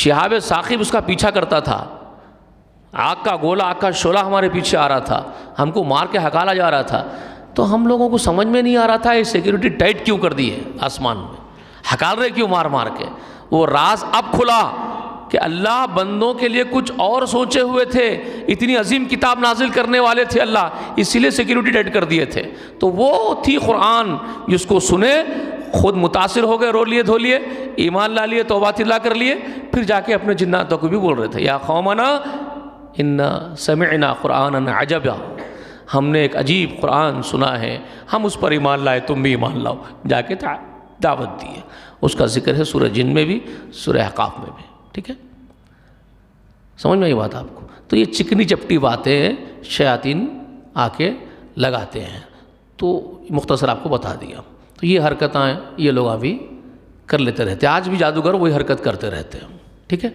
شہاب ثاقب اس کا پیچھا کرتا تھا، آگ کا گولا، آگ کا شعلہ ہمارے پیچھے آ رہا تھا، ہم کو مار کے ہکالا جا رہا تھا۔ تو ہم لوگوں کو سمجھ میں نہیں آ رہا تھا یہ سیکیورٹی ٹائٹ کیوں کر دی ہے آسمان میں، ہکال رہے کیوں مار مار کے۔ وہ راز اب کھلا کہ اللہ بندوں کے لیے کچھ اور سوچے ہوئے تھے، اتنی عظیم کتاب نازل کرنے والے تھے اللہ، اسی لیے سیکیورٹی ٹائٹ کر دیے تھے۔ تو وہ تھی قرآن، جس کو سنے خود متاثر ہو گئے، رو لیے، دھو لیے، ایمان لا لیے، توبہ اللہ کر لیے، پھر جا کے اپنے جناتوں کو بھی بول رہے تھے، یا قومنا انا سمعنا قرآنا عجبا، ہم نے ایک عجیب قرآن سنا ہے، ہم اس پر ایمان لائے، تم بھی ایمان لاؤ، جا کے دعوت دی ہے۔ اس کا ذکر ہے سورہ جن میں بھی، سورہ احقاف میں بھی، ٹھیک ہے، سمجھ میں آئی بات آپ کو؟ تو یہ چکنی چپٹی باتیں شیاطین آ کے لگاتے ہیں، تو مختصر آپ کو بتا دیا۔ تو یہ حرکتیں یہ لوگ ابھی کر لیتے رہتے ہیں، آج بھی جادوگر وہی حرکت کرتے رہتے ہیں، ٹھیک ہے۔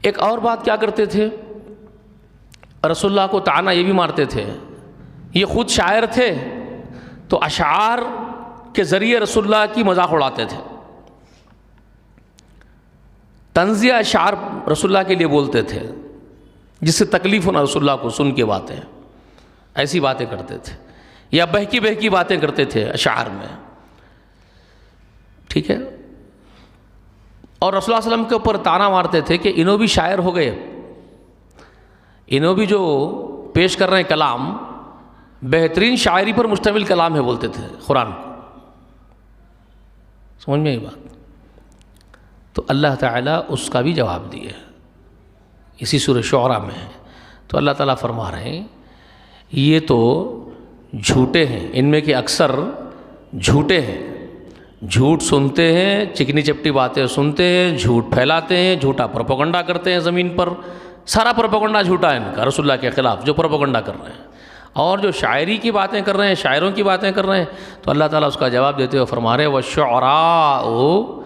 ایک اور بات کیا کرتے تھے، رسول اللہ کو طعنہ یہ بھی مارتے تھے، یہ خود شاعر تھے تو اشعار کے ذریعے رسول اللہ کی مذاق اڑاتے تھے، طنزیہ اشعار رسول اللہ کے لیے بولتے تھے، جس سے تکلیف ہونا رسول اللہ کو سن کے باتیں، ایسی باتیں کرتے تھے، یا بہکی بہکی باتیں کرتے تھے اشعار میں، ٹھیک ہے۔ اور رسول اللہ علیہ وسلم کے اوپر طعنہ مارتے تھے کہ انہوں بھی شاعر ہو گئے، انہوں بھی جو پیش کر رہے ہیں کلام بہترین شاعری پر مشتمل کلام ہے بولتے تھے قرآن کو، سمجھ میں یہ بات؟ تو اللہ تعالیٰ اس کا بھی جواب دیے، اسی سورہ شعراء میں ہے۔ تو اللہ تعالیٰ فرما رہے ہیں یہ تو جھوٹے ہیں، ان میں کے اکثر جھوٹے ہیں، جھوٹ سنتے ہیں، چکنی چپٹی باتیں سنتے ہیں، جھوٹ پھیلاتے ہیں، جھوٹا پروپیگنڈا کرتے ہیں زمین پر، سارا پروپیگنڈا جھوٹا ہے ان کا رسول اللہ کے خلاف جو پروپیگنڈا کر رہے ہیں، اور جو شاعری کی باتیں کر رہے ہیں، شاعروں کی باتیں کر رہے ہیں، تو اللہ تعالیٰ اس کا جواب دیتے ہوئے فرما رہے ہیں وَالشُّعَرَاءُ،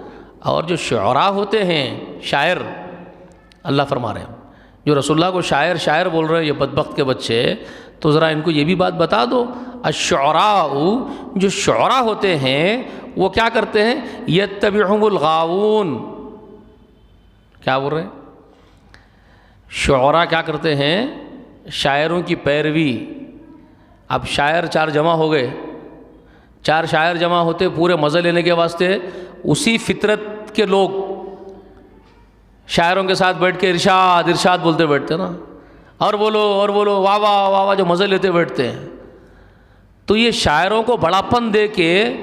اور جو شعراء ہوتے ہیں، شاعر، اللہ فرما رہے ہیں جو رسول اللہ کو شاعر شاعر بول رہے ہیں یہ بدبخت کے بچے، تو ذرا ان کو یہ بھی بات بتا دو، الشعراء، جو شعراء ہوتے ہیں وہ کیا کرتے ہیں، یتبعہم الغاوون، کیا بول رہے ہیں، شعراء کیا کرتے ہیں، شاعروں کی پیروی۔ اب شاعر چار جمع ہو گئے، چار شاعر جمع ہوتے پورے مزے لینے کے واسطے، اسی فطرت کے لوگ شاعروں کے ساتھ بیٹھ کے ارشاد ارشاد بولتے بیٹھتے نا، اور بولو اور بولو، واہ واہ واہ واہ، جو مزے لیتے بیٹھتے ہیں۔ تو یہ شاعروں کو بڑاپن دے کے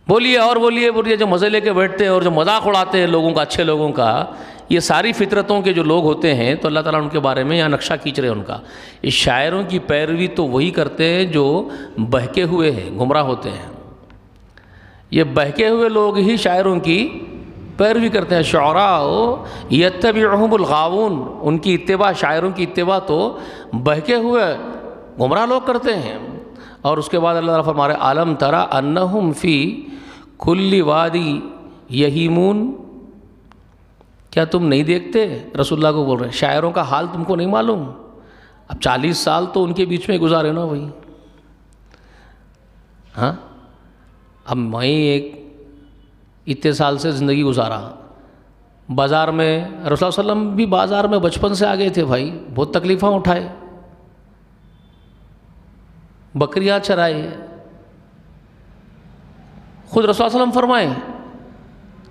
بولیے اور بولیے بولیے جو مزے لے کے بیٹھتے ہیں اور جو مذاق اڑاتے ہیں لوگوں کا، اچھے لوگوں کا، یہ ساری فطرتوں کے جو لوگ ہوتے ہیں تو اللہ تعالیٰ ان کے بارے میں یہاں نقشہ کھینچ رہے ہیں ان کا. اس شاعروں کی پیروی تو وہی کرتے ہیں جو بہکے ہوئے ہیں، گمراہ ہوتے ہیں. یہ بہکے ہوئے لوگ ہی شاعروں کی پیروی کرتے ہیں. شعراء یتبعہم الغاوون، ان کی اتباع، شاعروں کی اتباع تو بہکے ہوئے گمراہ لوگ کرتے ہیں. اور اس کے بعد اللہ تعالیٰ فرما رہے عَلَمْ تَرَ أَنَّهُمْ فِي كُلِّ وَادٍ يَهِيمُونَ، کیا تم نہیں دیکھتے؟ رسول اللہ کو بول رہے ہیں شاعروں کا حال تم کو نہیں معلوم؟ اب 40 سال تو ان کے بیچ میں گزارے نا وہی. ہاں اب میں ایک اتنے سال سے زندگی گزارا بازار میں، رسول اللہ صلی اللہ علیہ وسلم بھی بازار میں بچپن سے آ گئے تھے بھائی، بہت تکلیفیں اٹھائے، بکریاں چرائے. خود رسول اللہ صلی اللہ علیہ وسلم فرمائیں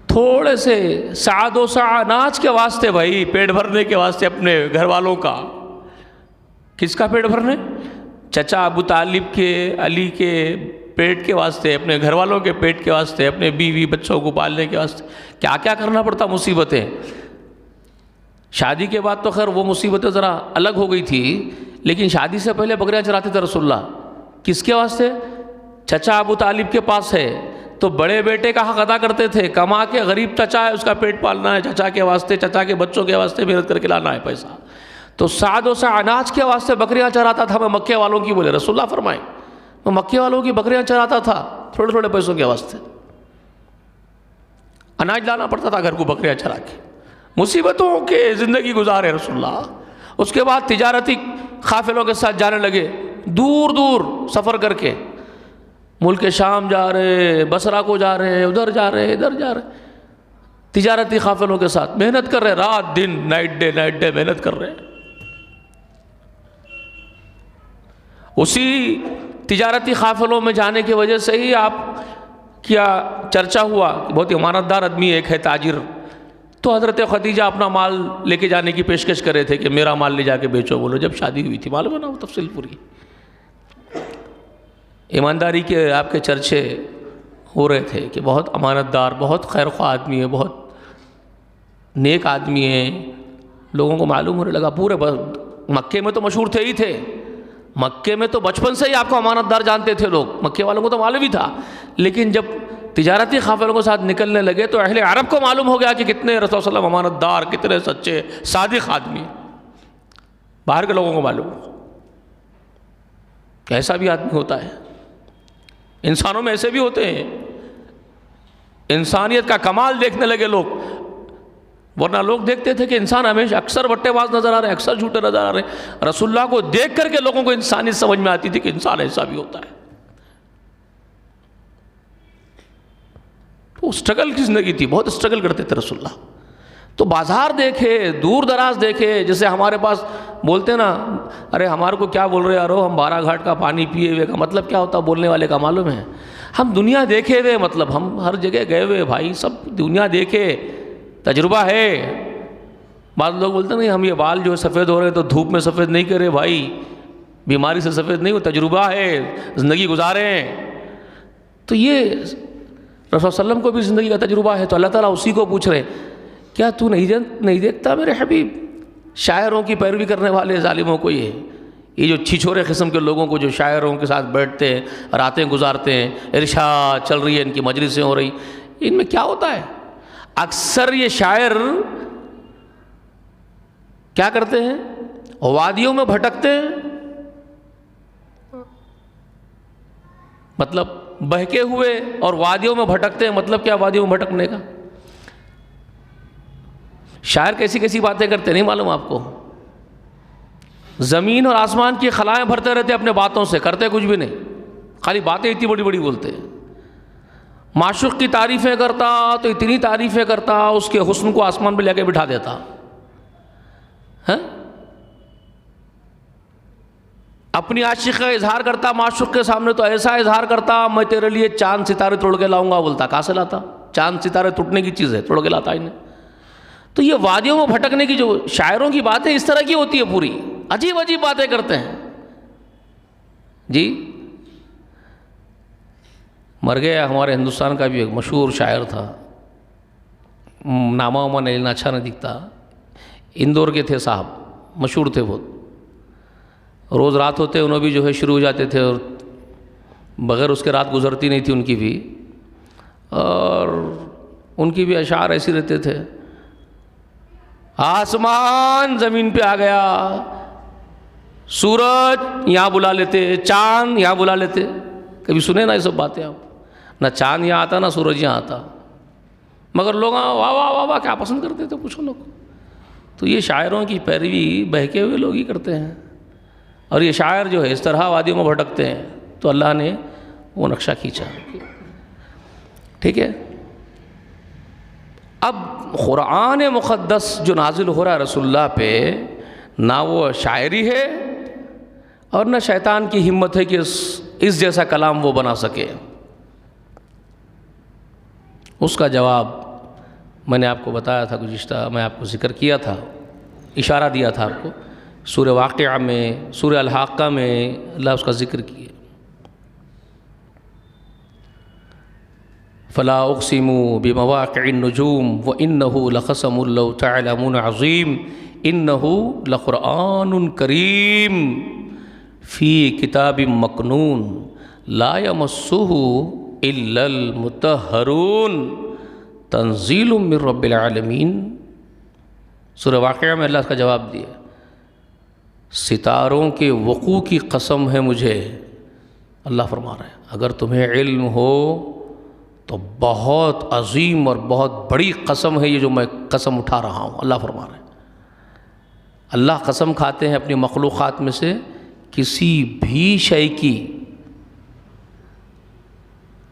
تھوڑے سے سعد و سع اناج کے واسطے، بھائی پیٹ بھرنے کے واسطے اپنے گھر والوں کا. کس کا پیٹ بھرنے؟ چچا ابو طالب کے، علی کے پیٹ کے واسطے، اپنے گھر والوں کے پیٹ کے واسطے، اپنے بیوی بچوں کو پالنے کے واسطے کیا کیا کرنا پڑتا مصیبتیں. شادی کے بعد تو خیر وہ مصیبتیں ذرا الگ ہو گئی تھی، لیکن شادی سے پہلے بکریاں چراتے تھے رسول اللہ. کس کے واسطے؟ چچا ابو طالب کے پاس ہے تو بڑے بیٹے کا حق ادا کرتے تھے، کما کے غریب چچا ہے اس کا پیٹ پالنا ہے، چچا کے واسطے، چچا کے بچوں کے واسطے محنت کر کے لانا ہے پیسہ. تو سعد و سع اناج کے واسطے بکریاں چراتا تھا. میں مکے والوں کی بولے رسول اللہ فرمائے میں مکے والوں کی بکریاں چراتا تھا تھوڑے تھوڑے پیسوں کے واسطے. اناج لانا پڑتا تھا گھر کو بکریاں چرا کے. مصیبتوں کے زندگی گزارے رسول اللہ. اس کے بعد تجارتی قافلوں کے ساتھ جانے لگے، دور دور سفر کر کے، ملک شام جا رہے، بصرہ کو جا رہے، ادھر جا رہے، ادھر جا رہے، تجارتی قافلوں کے ساتھ محنت کر رہے، رات دن، نائٹ ڈے محنت کر رہے. اسی تجارتی قافلوں میں جانے کی وجہ سے ہی آپ کیا چرچا ہوا، بہت ہی امانتدار آدمی ایک ہے تاجر، تو حضرت خدیجہ اپنا مال لے کے جانے کی پیشکش کرے تھے کہ میرا مال لے جا کے بیچو. بولو جب شادی ہوئی تھی، معلوم ہے نا وہ تفصیل پوری. ایمانداری کے آپ کے چرچے ہو رہے تھے کہ بہت امانتدار، بہت خیر خواہ آدمی ہے، بہت نیک آدمی ہے. لوگوں کو معلوم ہونے لگا، پورے مکے میں تو مشہور تھے ہی تھے، مکے میں تو بچپن سے ہی آپ کو امانتدار جانتے تھے لوگ، مکے والوں کو تو معلوم ہی تھا. لیکن جب تجارتی قافلوں کے ساتھ نکلنے لگے تو اہل عرب کو معلوم ہو گیا کہ کتنے رسول صلی اللہ علیہ وسلم امانتدار، کتنے سچے صادق آدمی. باہر کے لوگوں کو معلوم کہ ایسا بھی آدمی ہوتا ہے. انسانوں میں ایسے بھی ہوتے ہیں. انسانیت کا کمال دیکھنے لگے لوگ، ورنہ لوگ دیکھتے تھے کہ انسان ہمیشہ اکثر بٹے باز نظر آ رہے ہیں، اکثر جھوٹے نظر آ رہے ہیں. رسول اللہ کو دیکھ کر کے لوگوں کو انسانیت سمجھ میں آتی تھی کہ انسان ایسا بھی ہوتا ہے. تو اسٹرگل کی زندگی تھی، بہت اسٹرگل کرتے تھے رسول اللہ. تو بازار دیکھے، دور دراز دیکھے، جیسے ہمارے پاس بولتے نا، ارے ہمارے کو کیا بول رہے یارو، ہم 12 گھاٹ کا پانی پیے ہوئے، کا مطلب کیا ہوتا بولنے والے کا معلوم ہے؟ ہم دنیا دیکھے ہوئے، مطلب ہم ہر جگہ گئے ہوئے بھائی، سب دنیا دیکھے، تجربہ ہے. بعض لوگ بولتے ہیں ہم یہ بال جو سفید ہو رہے تو دھوپ میں سفید نہیں کرے بھائی، بیماری سے سفید نہیں، وہ تجربہ ہے، زندگی گزارے ہیں. تو یہ رسول اللہ علیہ وسلم کو بھی زندگی کا تجربہ ہے. تو اللہ تعالیٰ اسی کو پوچھ رہے کیا تو نہیں دیکھتا میرے حبیب شاعروں کی پیروی کرنے والے ظالموں کو؟ یہ جو چھچورے قسم کے لوگوں کو جو شاعروں کے ساتھ بیٹھتے ہیں، راتیں گزارتے ہیں، ارشاد چل رہی ہے، ان کی مجلسیں ہو رہی، ان میں کیا ہوتا ہے؟ اکثر یہ شاعر کیا کرتے ہیں؟ وادیوں میں بھٹکتے ہیں. مطلب بہکے ہوئے اور وادیوں میں بھٹکتے ہیں. مطلب کیا وادیوں میں بھٹکنے کا؟ شاعر کیسی کیسی باتیں کرتے نہیں معلوم آپ کو؟ زمین اور آسمان کی خلائیں بھرتے رہتے اپنے باتوں سے، کرتے کچھ بھی نہیں، خالی باتیں اتنی بڑی بڑی بولتے ہیں. معشوق کی تعریفیں کرتا تو اتنی تعریفیں کرتا، اس کے حسن کو آسمان پہ لے کے بٹھا دیتا. اپنی عاشق کا اظہار کرتا معشوق کے سامنے تو ایسا اظہار کرتا، میں تیرے لیے چاند ستارے توڑ کے لاؤں گا. بولتا کہاں سے لاتا؟ چاند ستارے ٹوٹنے کی چیز ہے، توڑ کے لاتا انہیں. تو یہ وادیوں میں بھٹکنے کی جو شاعروں کی باتیں اس طرح کی ہوتی ہے، پوری عجیب عجیب باتیں کرتے ہیں. جی مر گیا ہمارے ہندوستان کا بھی ایک مشہور شاعر تھا، نامہ وامہ نہیں لینا اچھا نہیں دکھتا. اندور کے تھے صاحب, مشہور تھے بہت, روز رات ہوتے انہوں بھی جو ہے شروع ہو جاتے تھے, اور بغیر اس کے رات گزرتی نہیں تھی ان کی بھی, اور ان کی بھی اشعار ایسی رہتے تھے. آسمان زمین پہ آ گیا, سورج یہاں بلا لیتے, چاند یہاں بلا لیتے. کبھی سنے نا یہ سب باتیں آپ؟ نہ چاند یہاں آتا نہ سورج یہاں آتا, مگر لوگ واہ واہ واہ واہ کیا پسند کرتے تھے پوچھو لوگ. تو یہ شاعروں کی پیروی بہکے ہوئے لوگ ہی کرتے ہیں, اور یہ شاعر جو ہے اس طرح وادیوں میں بھٹکتے ہیں, تو اللہ نے وہ نقشہ کھینچا. ٹھیک ہے. اب قرآن مقدس جو نازل ہو رہا ہے رسول اللہ پہ, نہ وہ شاعری ہے اور نہ شیطان کی ہمت ہے کہ اس جیسا کلام وہ بنا سکے. اس کا جواب میں نے آپ کو بتایا تھا, گزشتہ میں آپ کو ذکر کیا تھا, اشارہ دیا تھا آپ کو. سورہ واقعہ میں, سورہ الحاقہ میں اللہ اس کا ذکر کیا. فلا اقسم بمواقع النجوم وانه لقسم لو تعلمون عظیم انه لقرآن کریم فی کتاب مکنون لا یمسہ الا المطہرون تنزیل من رب العالمین. سورہ واقعہ میں اللہ کا جواب دیا, ستاروں کے وقوع کی قسم ہے مجھے. اللہ فرما رہے ہیں اگر تمہیں علم ہو تو بہت عظیم اور بہت بڑی قسم ہے یہ جو میں قسم اٹھا رہا ہوں. اللہ فرما رہے ہیں, اللہ قسم کھاتے ہیں اپنی مخلوقات میں سے کسی بھی شے کی,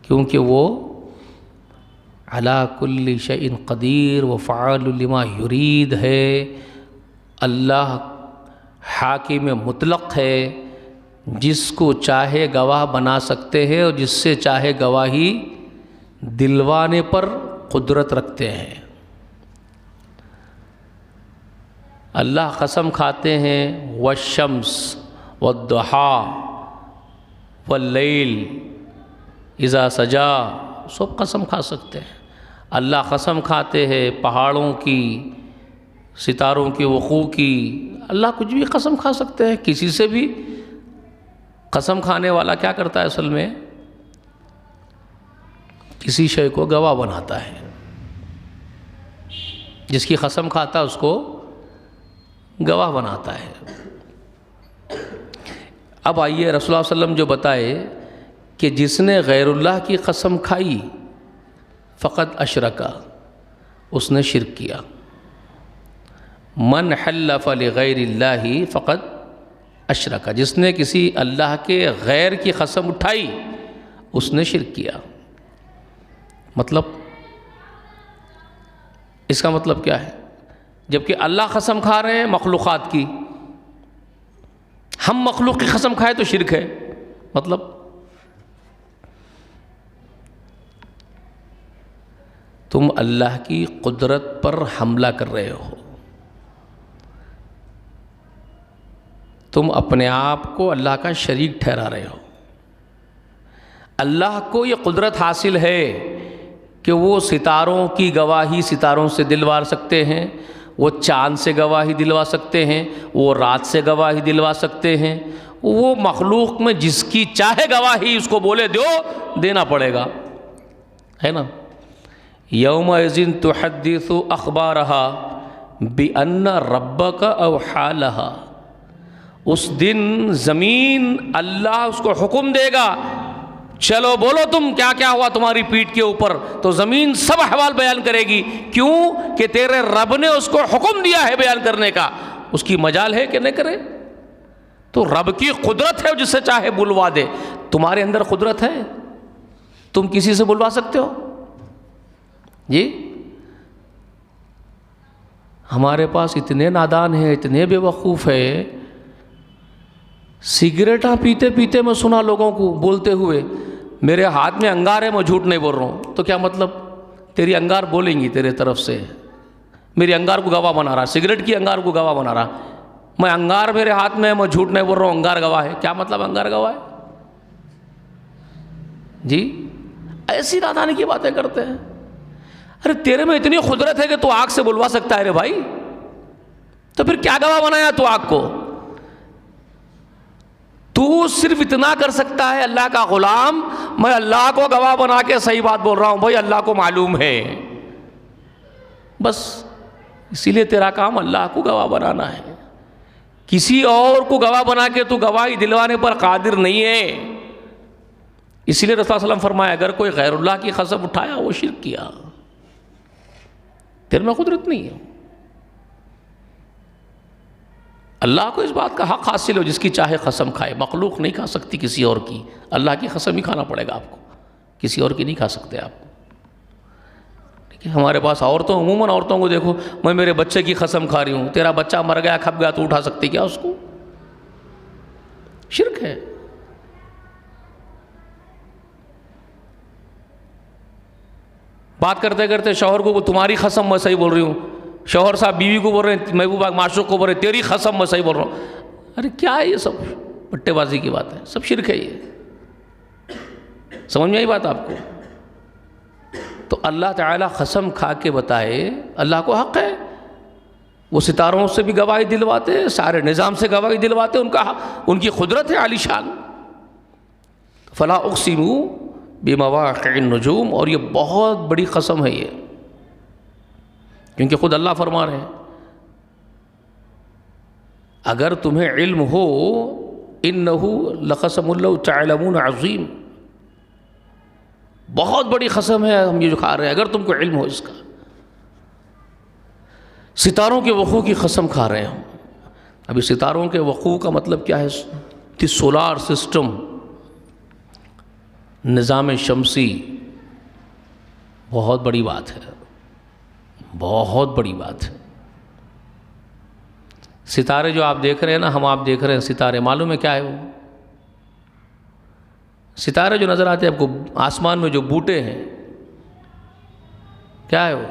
کیونکہ وہ علی کل شیء قدیر وفعال لما یرید ہے. اللہ حاکم مطلق ہے, جس کو چاہے گواہ بنا سکتے ہیں اور جس سے چاہے گواہی دلوانے پر قدرت رکھتے ہیں. اللہ قسم کھاتے ہیں والشمس والضحیٰ واللیل اذا سجا, سب قسم کھا سکتے ہیں. اللہ قسم کھاتے ہیں پہاڑوں کی, ستاروں کے وقوع کی. اللہ کچھ بھی قسم کھا سکتے ہیں. کسی سے بھی قسم کھانے والا کیا کرتا ہے اصل میں, کسی شے کو گواہ بناتا ہے. جس کی قسم کھاتا ہے اس کو گواہ بناتا ہے. اب آئیے رسول اللہ صلی اللہ علیہ وسلم جو بتائے کہ جس نے غیر اللہ کی قسم کھائی فقط اشرکا, اس نے شرک کیا. من حلف لغیر اللہ فقط اشرکا, جس نے کسی اللہ کے غیر کی قسم اٹھائی اس نے شرک کیا. مطلب اس کا مطلب کیا ہے؟ جبکہ اللہ قسم کھا رہے ہیں مخلوقات کی, ہم مخلوق کی قسم کھائے تو شرک ہے. مطلب تم اللہ کی قدرت پر حملہ کر رہے ہو, تم اپنے آپ کو اللہ کا شریک ٹھہرا رہے ہو. اللہ کو یہ قدرت حاصل ہے کہ وہ ستاروں کی گواہی ستاروں سے دلوا سکتے ہیں, وہ چاند سے گواہی دلوا سکتے ہیں, وہ رات سے گواہی دلوا سکتے ہیں. وہ مخلوق میں جس کی چاہے گواہی اس کو بولے دو, دینا پڑے گا, ہے نا. یومئذ تحدث اخبارها بان ربک اوحی لها, اس دن زمین اللہ اس کو حکم دے گا, چلو بولو تم کیا کیا ہوا تمہاری پیٹھ کے اوپر. تو زمین سب احوال بیان کرے گی. کیوں کہ تیرے رب نے اس کو حکم دیا ہے بیان کرنے کا. اس کی مجال ہے کہ نہیں کرے. تو رب کی قدرت ہے جس سے چاہے بلوا دے. تمہارے اندر قدرت ہے, تم کسی سے بلوا سکتے ہو جی. ہمارے پاس اتنے نادان ہیں, اتنے بے وقوف ہیں. سگریٹاں پیتے پیتے میں سنا لوگوں کو بولتے ہوئے میرے ہاتھ میں انگار ہے, میں جھوٹ نہیں بول رہا ہوں. تو کیا مطلب؟ تیری انگار بولیں گی تیرے طرف سے, میری انگار کو گواہ بنا رہا, سگریٹ کی انگار کو گواہ بنا رہا. میں انگار میرے ہاتھ میں ہے, میں جھوٹ نہیں بول رہا ہوں, انگار گواہ ہے. کیا مطلب انگار گواہ ہے جی؟ ایسی نادانی کی باتیں کرتے ہیں. ارے تیرے میں اتنی قدرت ہے کہ تو آگ سے بلوا سکتا ہے رے بھائی، تو پھر کیا گواہ بنایا تو آگ کو؟ تو صرف اتنا کر سکتا ہے اللہ کا غلام، میں اللہ کو گواہ بنا کے صحیح بات بول رہا ہوں بھائی، اللہ کو معلوم ہے بس، اسی لیے تیرا کام اللہ کو گواہ بنانا ہے، کسی اور کو گواہ بنا کے تو گواہی دلوانے پر قادر نہیں ہے۔ اسی لیے رسول اللہ علیہ وسلم فرمایا اگر کوئی غیر اللہ کی قسم اٹھایا وہ شرک کیا، تیرے میں قدرت نہیں ہے۔ اللہ کو اس بات کا حق حاصل ہو جس کی چاہے قسم کھائے، مخلوق نہیں کھا سکتی کسی اور کی، اللہ کی قسم ہی کھانا پڑے گا آپ کو، کسی اور کی نہیں کھا سکتے آپ۔ ہمارے پاس عموماً عورتوں کو دیکھو، میں میرے بچے کی قسم کھا رہی ہوں، تیرا بچہ مر گیا کھپ گیا تو اٹھا سکتی کیا اس کو؟ شرک ہے۔ بات کرتے کرتے شوہر کو تمہاری قسم میں صحیح بول رہی ہوں، شوہر صاحب بیوی کو بول رہے ہیں، محبوبہ معشوق کو بول رہے ہیں تیری قسم میں صحیح بول رہا ہوں۔ ارے کیا ہے یہ سب؟ بٹے بازی کی بات ہے، سب شرک ہے یہ، سمجھ میں آئی بات آپ کو؟ تو اللہ تعالیٰ قسم کھا کے بتائے، اللہ کو حق ہے، وہ ستاروں سے بھی گواہی دلواتے، سارے نظام سے گواہی دلواتے، ان کی قدرت ہے عالی شان۔ فلا اقسم بمواقع النجوم، اور یہ بہت بڑی قسم ہے یہ، کیونکہ خود اللہ فرما رہے ہیں اگر تمہیں علم ہو انہو لقسم لو تعلمون عظیم، بہت بڑی قسم ہے ہم یہ جو کھا رہے ہیں، اگر تم کو علم ہو اس کا۔ ستاروں کے وقوع کی قسم کھا رہے ہیں ہم۔ ابھی ستاروں کے وقوع کا مطلب کیا ہے؟ دی سولار سسٹم، نظام شمسی، بہت بڑی بات ہے، بہت بڑی بات ہے۔ ستارے جو آپ دیکھ رہے ہیں نا، ہم آپ دیکھ رہے ہیں ستارے، معلوم ہے کیا ہے وہ؟ ستارے جو نظر آتے ہیں آپ کو آسمان میں، جو بوٹے ہیں، کیا ہے وہ؟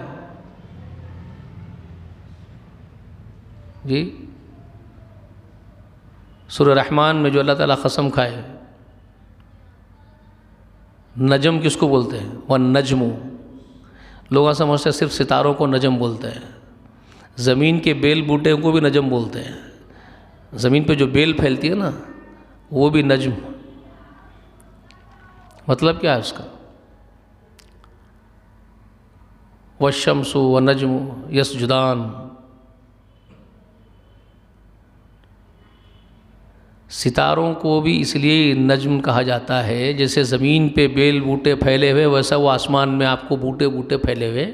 جی سورہ رحمان میں جو اللہ تعالیٰ قسم کھائے، نجم کس کو بولتے ہیں؟ والنجم، لوگ سمجھتے ہیں صرف ستاروں کو نجم بولتے ہیں، زمین کے بیل بوٹے کو بھی نجم بولتے ہیں، زمین پہ جو بیل پھیلتی ہے نا وہ بھی نجم۔ مطلب کیا ہے اس کا؟ والشمس والنجم یسجدان، ستاروں کو بھی اس لیے نجم کہا جاتا ہے، جیسے زمین پہ بیل بوٹے پھیلے ہوئے ویسا وہ آسمان میں آپ کو بوٹے بوٹے پھیلے ہوئے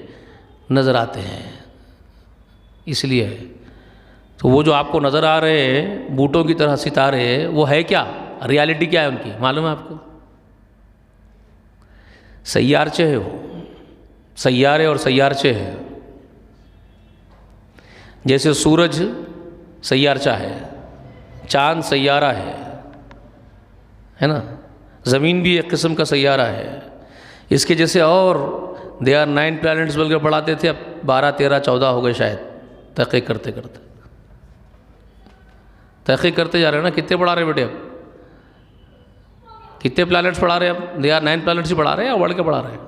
نظر آتے ہیں، اس لیے۔ تو وہ جو آپ کو نظر آ رہے ہیں بوٹوں کی طرح ستارے، وہ ہے کیا؟ ریالٹی کیا ہے ان کی معلوم ہے آپ کو؟ سیارچے ہے، وہ سیارے اور سیارچے ہیں، جیسے سورج سیارچہ ہے، چاند سیارہ ہے نا، زمین بھی ایک قسم کا سیارہ ہے، اس کے جیسے اور دے آر 9 پلانٹس بلکہ پڑھاتے تھے، اب 12 13 14 ہو گئے شاید، تحقیق کرتے کرتے تحقیق کرتے جا رہے ہیں نا۔ کتنے پڑھا رہے ہیں بیٹے؟ اب کتنے پلانٹس پڑھا رہے ہیں؟ اب دے آر 9 پلانٹس ہی پڑھا رہے ہیں یا بڑھ کے پڑھا رہے ہیں؟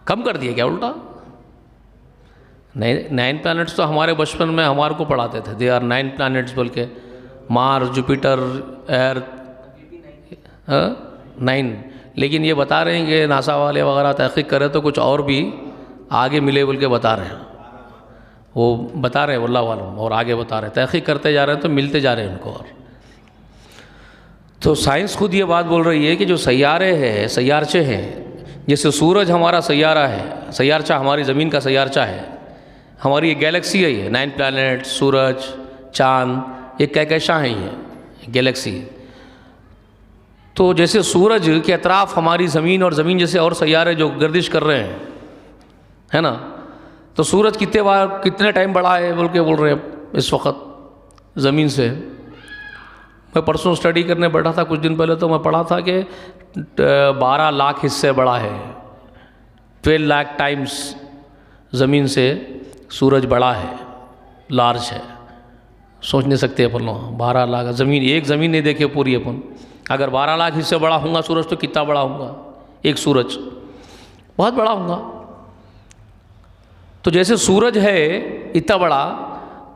کم کر دیا کیا الٹا؟ 9 پلانٹس تو ہمارے بچپن میں ہمارے کو پڑھاتے تھے، دے آر 9 پلانٹس، بلکہ مارس، جوپیٹر، ارتھ، 9۔ لیکن یہ بتا رہے ہیں کہ ناسا والے وغیرہ تحقیق کرے تو کچھ اور بھی آگے ملے بول کے بتا رہے ہیں، وہ بتا رہے ہیں واللہ عالم، اور آگے بتا رہے ہیں، تحقیق کرتے جا رہے ہیں تو ملتے جا رہے ہیں ان کو۔ اور تو سائنس خود یہ بات بول رہی ہے کہ جو سیارے ہیں، سیارچے ہیں، جیسے سورج ہمارا سیارہ ہے، سیارچہ ہماری زمین کا سیارچہ ہے، ہماری یہ گیلیکسی ہے، یہ 9 پلانٹ، سورج، چاند، یہ کہکشاں ہیں، یہ گیلیکسی۔ تو جیسے سورج کے اطراف ہماری زمین، اور زمین جیسے اور سیارے جو گردش کر رہے ہیں، ہے نا، تو سورج کتنے ٹائم بڑا ہے بول کے بول رہے ہیں اس وقت زمین سے۔ میں پرسوں اسٹڈی کرنے بیٹھا تھا کچھ دن پہلے، تو میں پڑھا تھا کہ 12 لاکھ حصے بڑا ہے، 12 لاکھ ٹائمز زمین سے سورج بڑا ہے، لارج ہے۔ سوچ نہیں سکتے اپن لوگ، 12 لاکھ زمین، ایک زمین نہیں دیکھے پوری اپن، اگر 12 لاکھ حصے بڑا ہوں گا سورج تو کتنا بڑا ہوں گا ایک سورج؟ بہت بڑا ہوں گا. تو جیسے سورج ہے اتنا بڑا،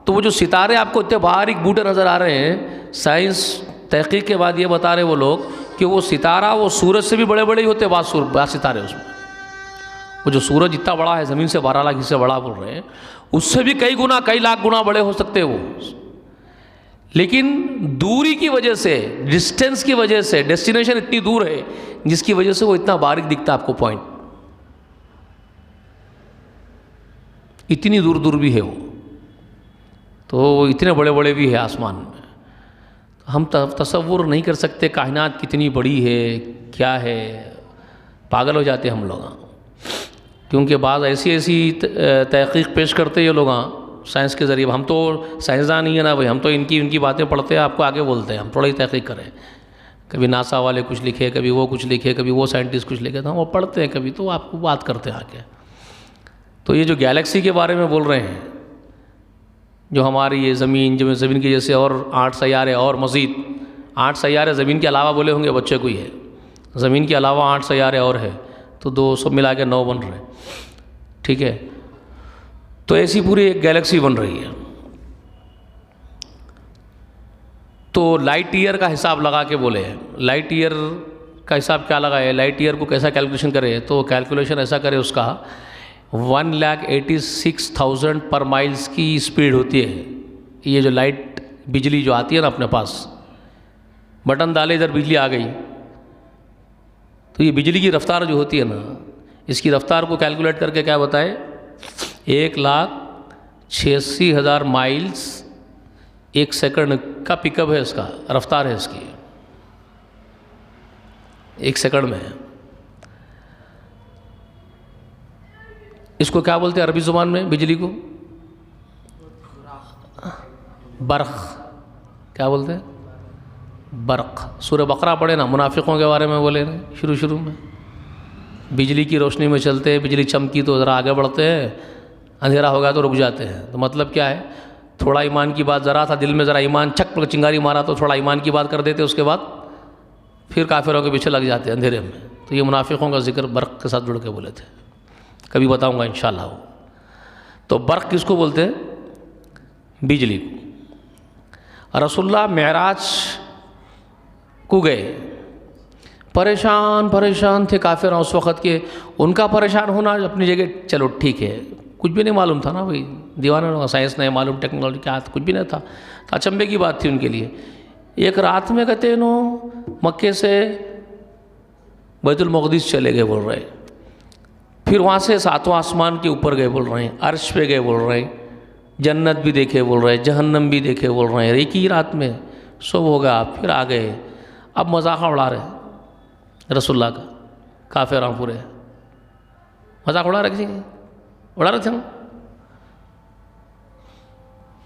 تو وہ جو ستارے آپ کو اتنے باریک بوٹے نظر آ رہے ہیں، سائنس تحقیق کے بعد یہ بتا رہے وہ لوگ کہ وہ ستارہ وہ سورج سے بھی بڑے بڑے ہی ہوتے بعض ستارے. اس میں وہ جو سورج اتنا بڑا ہے، زمین سے 12 لاکھ حصے بڑا بول رہے ہیں، اس سے بھی کئی گنا کئی لاکھ گنا بڑے ہو سکتے وہ. لیکن دوری کی وجہ سے، ڈسٹینس کی وجہ سے، ڈیسٹینیشن اتنی دور ہے جس کی وجہ سے وہ اتنا باریک دکھتا آپ کو پوائنٹ. اتنی دور دور بھی ہے وہ، تو اتنے بڑے بڑے بھی ہے آسمان میں. ہم تصور نہیں کر سکتے کائنات کتنی بڑی ہے، کیا ہے. پاگل ہو جاتے ہم لوگ، کیونکہ بعض ایسی تحقیق پیش کرتے یہ لوگ سائنس کے ذریعے. ہم تو سائنسدان ہی ہیں نا بھائی، ہم تو ان کی باتیں پڑھتے ہیں، آپ کو آگے بولتے ہیں. ہم تھوڑا ہی تحقیق کریں، کبھی ناسا والے کچھ لکھے، کبھی وہ کچھ لکھے، کبھی وہ سائنٹسٹ کچھ لکھے، تو ہم وہ پڑھتے ہیں کبھی، تو آپ کو بات کرتے ہیں آگے. تو یہ جو گیلیکسی کے بارے میں بول رہے ہیں، جو ہماری یہ زمین، جو زمین کی جیسے اور 8 سیارے اور مزید 8 سیارے زمین کے علاوہ بولے ہوں گے بچے کو، یہ زمین کے علاوہ 8 سیارے اور ہے، تو 2 سب ملا کے 9 بن رہے. ٹھیک ہے، تو ایسی پوری ایک گیلیکسی بن رہی ہے. تو لائٹ ایئر کا حساب لگا کے بولے، لائٹ ایئر کا حساب کیا لگا ہے، لائٹ ایئر کو کیسا کیلکولیشن کرے، تو کیلکولیشن ایسا کرے اس کا 1,86,000 پر مائلز کی اسپیڈ ہوتی ہے. یہ جو لائٹ بجلی جو آتی ہے نا اپنے پاس، بٹن ڈالے ادھر بجلی آ گئی، تو یہ بجلی کی رفتار جو ہوتی ہے نا، اس کی رفتار کو کیلکولیٹ کر کے کیا بتائے، 1,86,000 مائلز ایک سیکنڈ کا پک اپ ہے، اس کا رفتار ہے اس کی، ایک سیکنڈ میں. اس کو کیا بولتے ہیں عربی زبان میں بجلی کو؟ برق. کیا بولتے ہیں؟ برق. سورہ بقرہ پڑھے نا، منافقوں کے بارے میں بولے نا شروع میں، بجلی کی روشنی میں چلتے ہیں، بجلی چمکی تو ذرا آگے بڑھتے ہیں، اندھیرا ہوگا تو رک جاتے ہیں. تو مطلب کیا ہے، تھوڑا ایمان کی بات ذرا تھا دل میں، ذرا ایمان چک چنگاری مارا تو تھوڑا ایمان کی بات کر دیتے، اس کے بعد پھر کافروں کے پیچھے لگ جاتے ہیں اندھیرے میں. تو یہ منافقوں کا ذکر برق کے ساتھ جڑ کے بولے تھے، کبھی بتاؤں گا انشاءاللہ. تو برق کس کو بولتے ہیں؟ بجلی کو. رسول اللہ معراج کو گئے، پریشان تھے کافر اس وقت کے. ان کا پریشان ہونا اپنی جگہ چلو ٹھیک ہے، کچھ بھی نہیں معلوم تھا نا بھائی، دیوانہ سائنس نہیں معلوم، ٹیکنالوجی کیا کچھ بھی نہیں تھا، اچنبے کی بات تھی ان کے لیے. ایک رات میں کہتے ہیں مکے سے بیت المقدس چلے گئے بول رہے، پھر وہاں سے 7واں آسمان کے اوپر گئے بول رہے ہیں، عرش پہ گئے بول رہے ہیں، جنت بھی دیکھے بول رہے ہیں، جہنم بھی دیکھے بول رہے ہیں. ایک ہی رات میں سب ہو گیا، پھر آ گئے. اب مذاق اڑا رہے رسول اللہ کا، کافر پورے مذاق اڑا رہے تھے نا.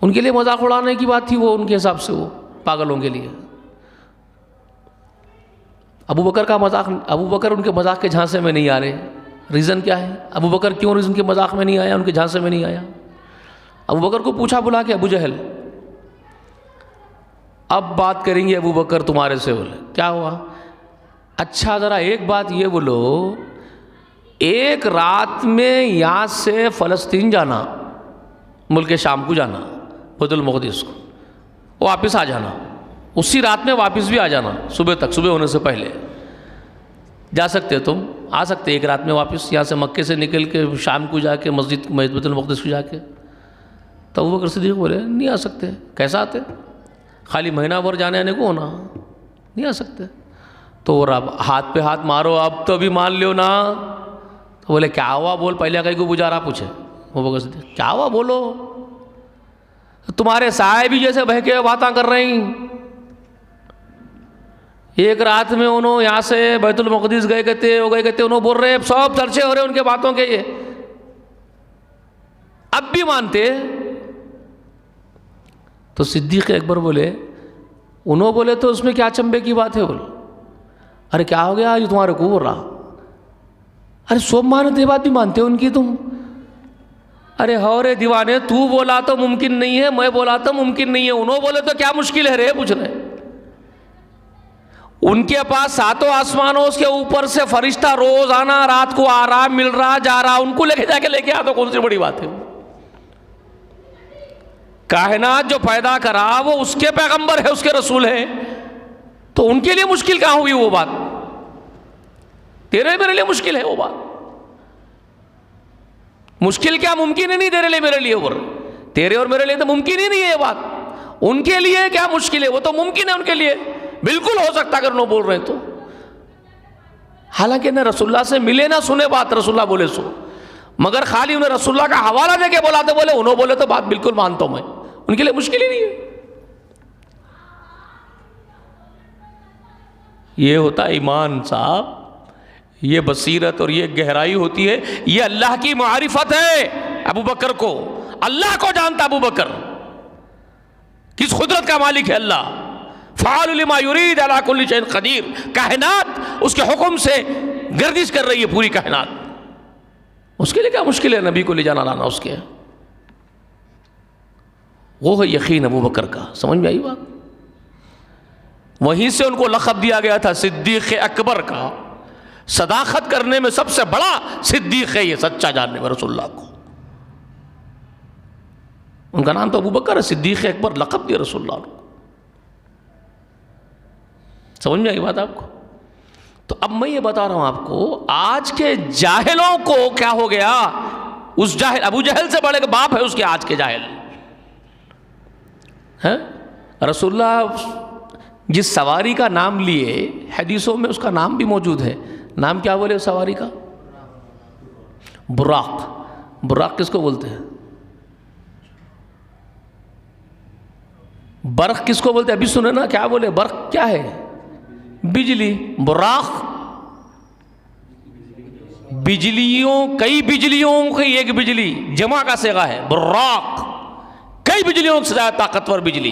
ان کے لیے مذاق اڑانے کی بات تھی وہ، ان کے حساب سے وہ پاگلوں کے لیے. ابو بکر ان کے مذاق کے جھانسے میں نہیں آ رہے. ریزن کیا ہے؟ ابو بکر کیوں ان کے مذاق میں نہیں آیا، ان کے جھانسے میں نہیں آیا؟ ابو بکر کو پوچھا بلا کے ابو جہل، اب بات کریں گے ابو بکر تمہارے سے. بولے کیا ہوا؟ اچھا ذرا ایک بات یہ بولو، ایک رات میں یہاں سے فلسطین جانا، ملک شام کو جانا، بیت المقدس کو واپس آ جانا، اسی رات میں واپس بھی آ جانا، صبح تک، صبح ہونے سے پہلے جا سکتے تم، آ سکتے ایک رات میں واپس یہاں سے مکے سے نکل کے شام کو جا کے مسجد بیت المقدس کو جا کے. تو ابو بکر صدیق بولے نہیں آ سکتے. کیسا آتے؟ خالی مہینہ بھر جانے آنے کو ہونا، نہیں آ سکتے. تو رب ہاتھ پہ ہاتھ مارو، اب تو بھی مان لیو نا. تو بولے کیا ہوا بول، پہلے کہیں کو بجارا پوچھے. ابو بکر صدیق کیا ہوا بولو، تمہارے سائے بھی جیسے بہکے باتاں کر رہی. ایک رات میں انہوں یہاں سے بیت المقدس گئے کہتے انہوں بول رہے سب چرچے ہو رہے ان کے باتوں کے، یہ اب بھی مانتے. تو صدیق اکبر بولے، انہوں بولے تو اس میں کیا چمبے کی بات ہے؟ بول ارے کیا ہو گیا، یہ تمہارے کو بول رہا، ارے سب مانتے بات بھی مانتے ہو ان کی تم. ارے ہو رے دیوانے، تو بولا تو ممکن نہیں ہے، میں بولا تو ممکن نہیں ہے، انہوں بولے تو کیا مشکل ہے رے؟ پوچھ رہے ان کے پاس ساتوں آسمانوں کے اوپر سے فرشتہ روزانہ رات کو آ رہا، مل رہا، جا رہا، ان کو لے کے لے کے آ تو کون سی بڑی بات ہے؟ کائنات جو پیدا کرا وہ اس کے پیغمبر ہے، اس کے رسول ہے، تو ان کے لیے مشکل کہاں ہوئی وہ بات؟ تیرے میرے لیے مشکل ہے وہ بات؟ مشکل کیا ممکن ہی نہیں تیرے لیے میرے لیے، اور تیرے اور میرے لیے تو ممکن ہی نہیں ہے یہ بات. ان کے لیے کیا مشکل ہے؟ وہ تو ممکن ہے ان کے لیے، بالکل ہو سکتا اگر نو بول رہے ہیں تو. حالانکہ نہ رسول اللہ سے ملے نہ سنے بات، رسول اللہ بولے سو، مگر خالی انہیں رسول اللہ کا حوالہ دے کے بولا تو بولے انہوں بولے تو بات بالکل مانتا ہوں میں. ان کے لیے مشکل ہی نہیں ہے. یہ ہوتا ایمان صاحب، یہ بصیرت اور یہ گہرائی ہوتی ہے. یہ اللہ کی معرفت ہے. ابو بکر کو اللہ کو جانتا، ابو بکر کس قدرت کا مالک ہے اللہ. فعال لما یرید علی کل شیء قدیر. کائنات اس کے حکم سے گردش کر رہی ہے، پوری کائنات. اس کے لیے کیا مشکل ہے نبی کو لے جانا لانا اس کے؟ وہ ہے یقین ابو بکر کا. سمجھ میں آئی بات؟ وہیں سے ان کو لقب دیا گیا تھا صدیق اکبر کا. صداقت کرنے میں سب سے بڑا صدیق ہے یہ، سچا جاننے میں رسول اللہ کو. ان کا نام تو ابو بکر ہے، صدیق اکبر لقب دیا رسول اللہ کو. سمجھ میں آئی بات آپ کو؟ تو اب میں یہ بتا رہا ہوں آپ کو، آج کے جاہلوں کو کیا ہو گیا؟ اس جاہل ابو جہل سے بڑے باپ ہے اس کے آج کے جاہل. رسول اللہ جس سواری کا نام لیے، حدیثوں میں اس کا نام بھی موجود ہے. نام کیا بولے اس سواری کا؟ براق. براق کس کو بولتے ہیں؟ برق کس کو بولتے ہیں؟ ابھی سنے نا کیا بولے؟ برق کیا ہے؟ بجلی. براق بجلیوں، کئی بجلیوں کی ایک بجلی، جمع کا صیغہ ہے براق. کئی بجلیوں سے زیادہ طاقتور بجلی.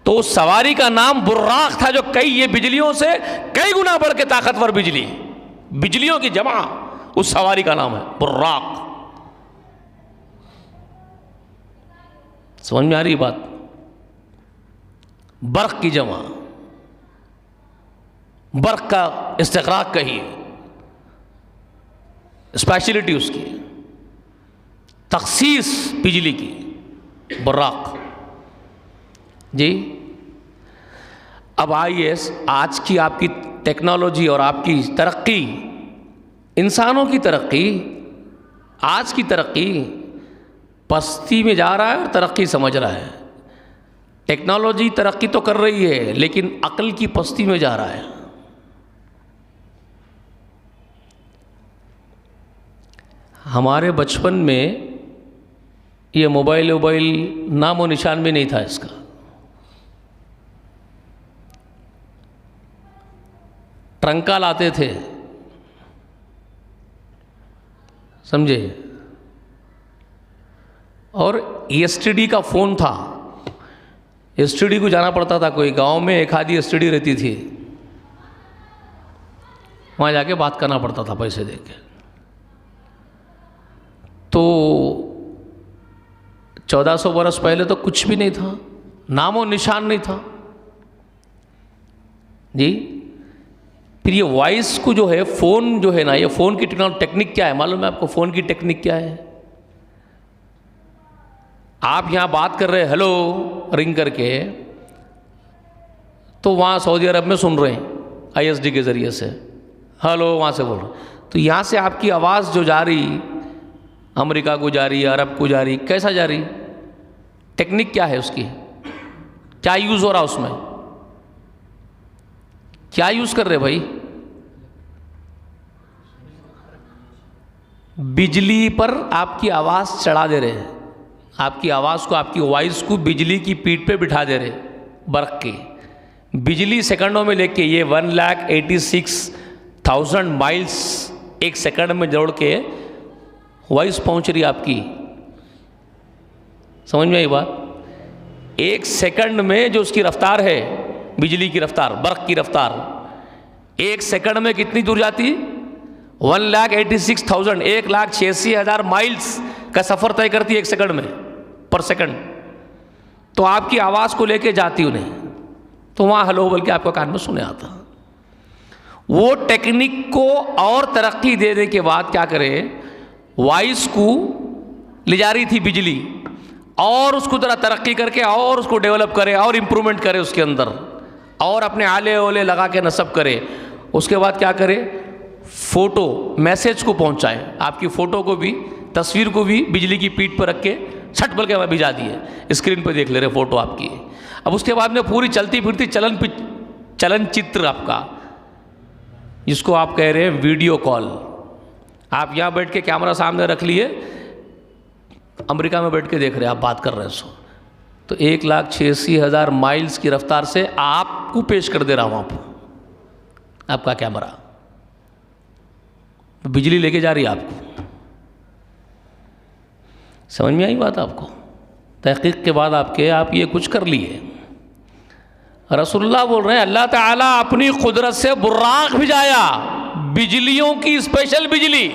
تو اس سواری کا نام براق تھا، جو کئی یہ بجلیوں سے کئی گنا بڑھ کے طاقتور بجلی، بجلیوں کی جمع اس سواری کا نام ہے براق. سمجھ میں آ رہی بات؟ برق کی جمع، برق کا استغراق کہیے، اسپیشلٹی اس کی، تخصیص بجلی کی، براق. جی اب آئیے، آج کی آپ کی ٹیکنالوجی اور آپ کی ترقی، انسانوں کی ترقی، آج کی ترقی پستی میں جا رہا ہے اور ترقی سمجھ رہا ہے. ٹیکنالوجی ترقی تو کر رہی ہے لیکن عقل کی پستی میں جا رہا ہے. ہمارے بچپن میں یہ موبائل نام و نشان بھی نہیں تھا اس کا. ٹرنکا لاتے تھے، سمجھے، اور ایس ٹی ڈی کا فون تھا. ایس ٹی ڈی کو جانا پڑتا تھا، کوئی گاؤں میں ایک آدھی ایس ٹی ڈی رہتی تھی، وہاں جا کے بات کرنا پڑتا تھا پیسے دے کے. تو 1400 برس پہلے تو کچھ بھی نہیں تھا، نام و نشان نہیں تھا. جی پھر یہ وائس کو جو ہے، فون جو ہے نا، یہ فون کی ٹیکنیک کیا ہے معلوم ہے آپ کو؟ فون کی ٹیکنیک کیا ہے؟ آپ یہاں بات کر رہے ہیلو رنگ کر کے، تو وہاں سعودی عرب میں سن رہے ہیں آئی ایس ڈی کے ذریعے سے، ہیلو وہاں سے بول رہے ہیں. تو یہاں سے آپ کی آواز جو جا رہی امریکہ کو جا رہی، عرب کو جا رہی، کیسا جا رہی؟ ٹیکنیک کیا ہے اس کی؟ کیا یوز ہو رہا اس میں؟ کیا یوز کر رہے بھائی؟ بجلی پر آپ کی آواز چڑھا دے رہے ہیں. آپ کی آواز کو، آپ کی وائس کو بجلی کی پیٹھ پہ بٹھا دے رہے، برق کی. بجلی سیکنڈوں میں لے کے، یہ 1,86,000 مائلز ایک سیکنڈ میں جوڑ کے وائس پہنچ رہی آپ کی. سمجھ میں آئی بات؟ ایک سیکنڈ میں جو اس کی رفتار ہے، بجلی کی رفتار، برق کی رفتار، ایک سیکنڈ میں کتنی دور جاتی؟ 1,86,000، 1,86,000 مائلز کا سفر طے کرتی ہے ایک سیکنڈ میں، پر سیکنڈ. تو آپ کی آواز کو لے کے جاتی انہیں. تو وہاں ہلو بول کے آپ کو کان میں سنے آتا. وہ ٹیکنیک کو اور ترقی دینے کے بعد کیا کرے, وائس کو لے جا رہی تھی بجلی, اور اس کو ذرا ترقی کر کے اور اس کو ڈیولپ کرے اور امپرومنٹ کرے اس کے اندر, اور اپنے آلے اولے لگا کے نصب کرے. اس کے بعد کیا کرے, فوٹو میسیج کو پہنچائے, آپ کی فوٹو کو بھی تصویر کو بھی بجلی کی پیٹ پر رکھ کے چھٹ بل کے میں بھیجا دیے, اسکرین پہ دیکھ لے رہے فوٹو آپ کی. اب اس کے بعد میں پوری چلتی پھرتی چلن چتر آپ کا, جس کو آپ کہہ رہے ہیں ویڈیو کال, آپ یہاں بیٹھ کے کیمرہ سامنے رکھ لیے, امریکہ میں بیٹھ کے دیکھ رہے ہیں آپ بات کر رہے ہیں, سو تو 1,86,000 مائلز کی رفتار سے آپ کو پیش کر دے رہا ہوں آپ کا کیمرہ, بجلی لے کے جا رہی ہے آپ کو. سمجھ میں آئی بات آپ کو؟ تحقیق کے بعد آپ یہ کچھ کر لیے. رسول اللہ بول رہے ہیں اللہ تعالیٰ اپنی قدرت سے براق بھیجایا, بجلیوں کی اسپیشل بجلی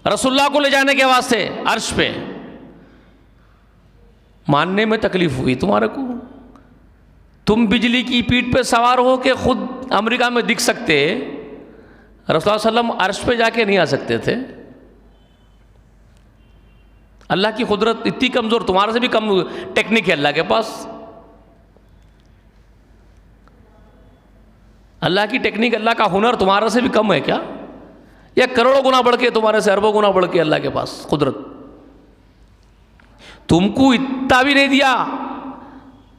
رسول اللہ کو لے جانے کے واسطے عرش پہ. ماننے میں تکلیف ہوئی تمہارے کو, تم بجلی کی پیٹھ پہ سوار ہو کے خود امریکہ میں دکھ سکتے, رسول اللہ صلی اللہ علیہ وسلم عرش پہ جا کے نہیں آ سکتے تھے. اللہ کی قدرت اتنی کمزور, تمہارے سے بھی کم ٹیکنیک ہے اللہ کے پاس. اللہ کی ٹیکنیک, اللہ کا ہنر تمہارے سے بھی کم ہے کیا؟ یا کروڑوں گنا بڑھ کے تمہارے سے اربوں گنا بڑھ کے اللہ کے پاس قدرت. تم کو اتنا بھی نہیں دیا,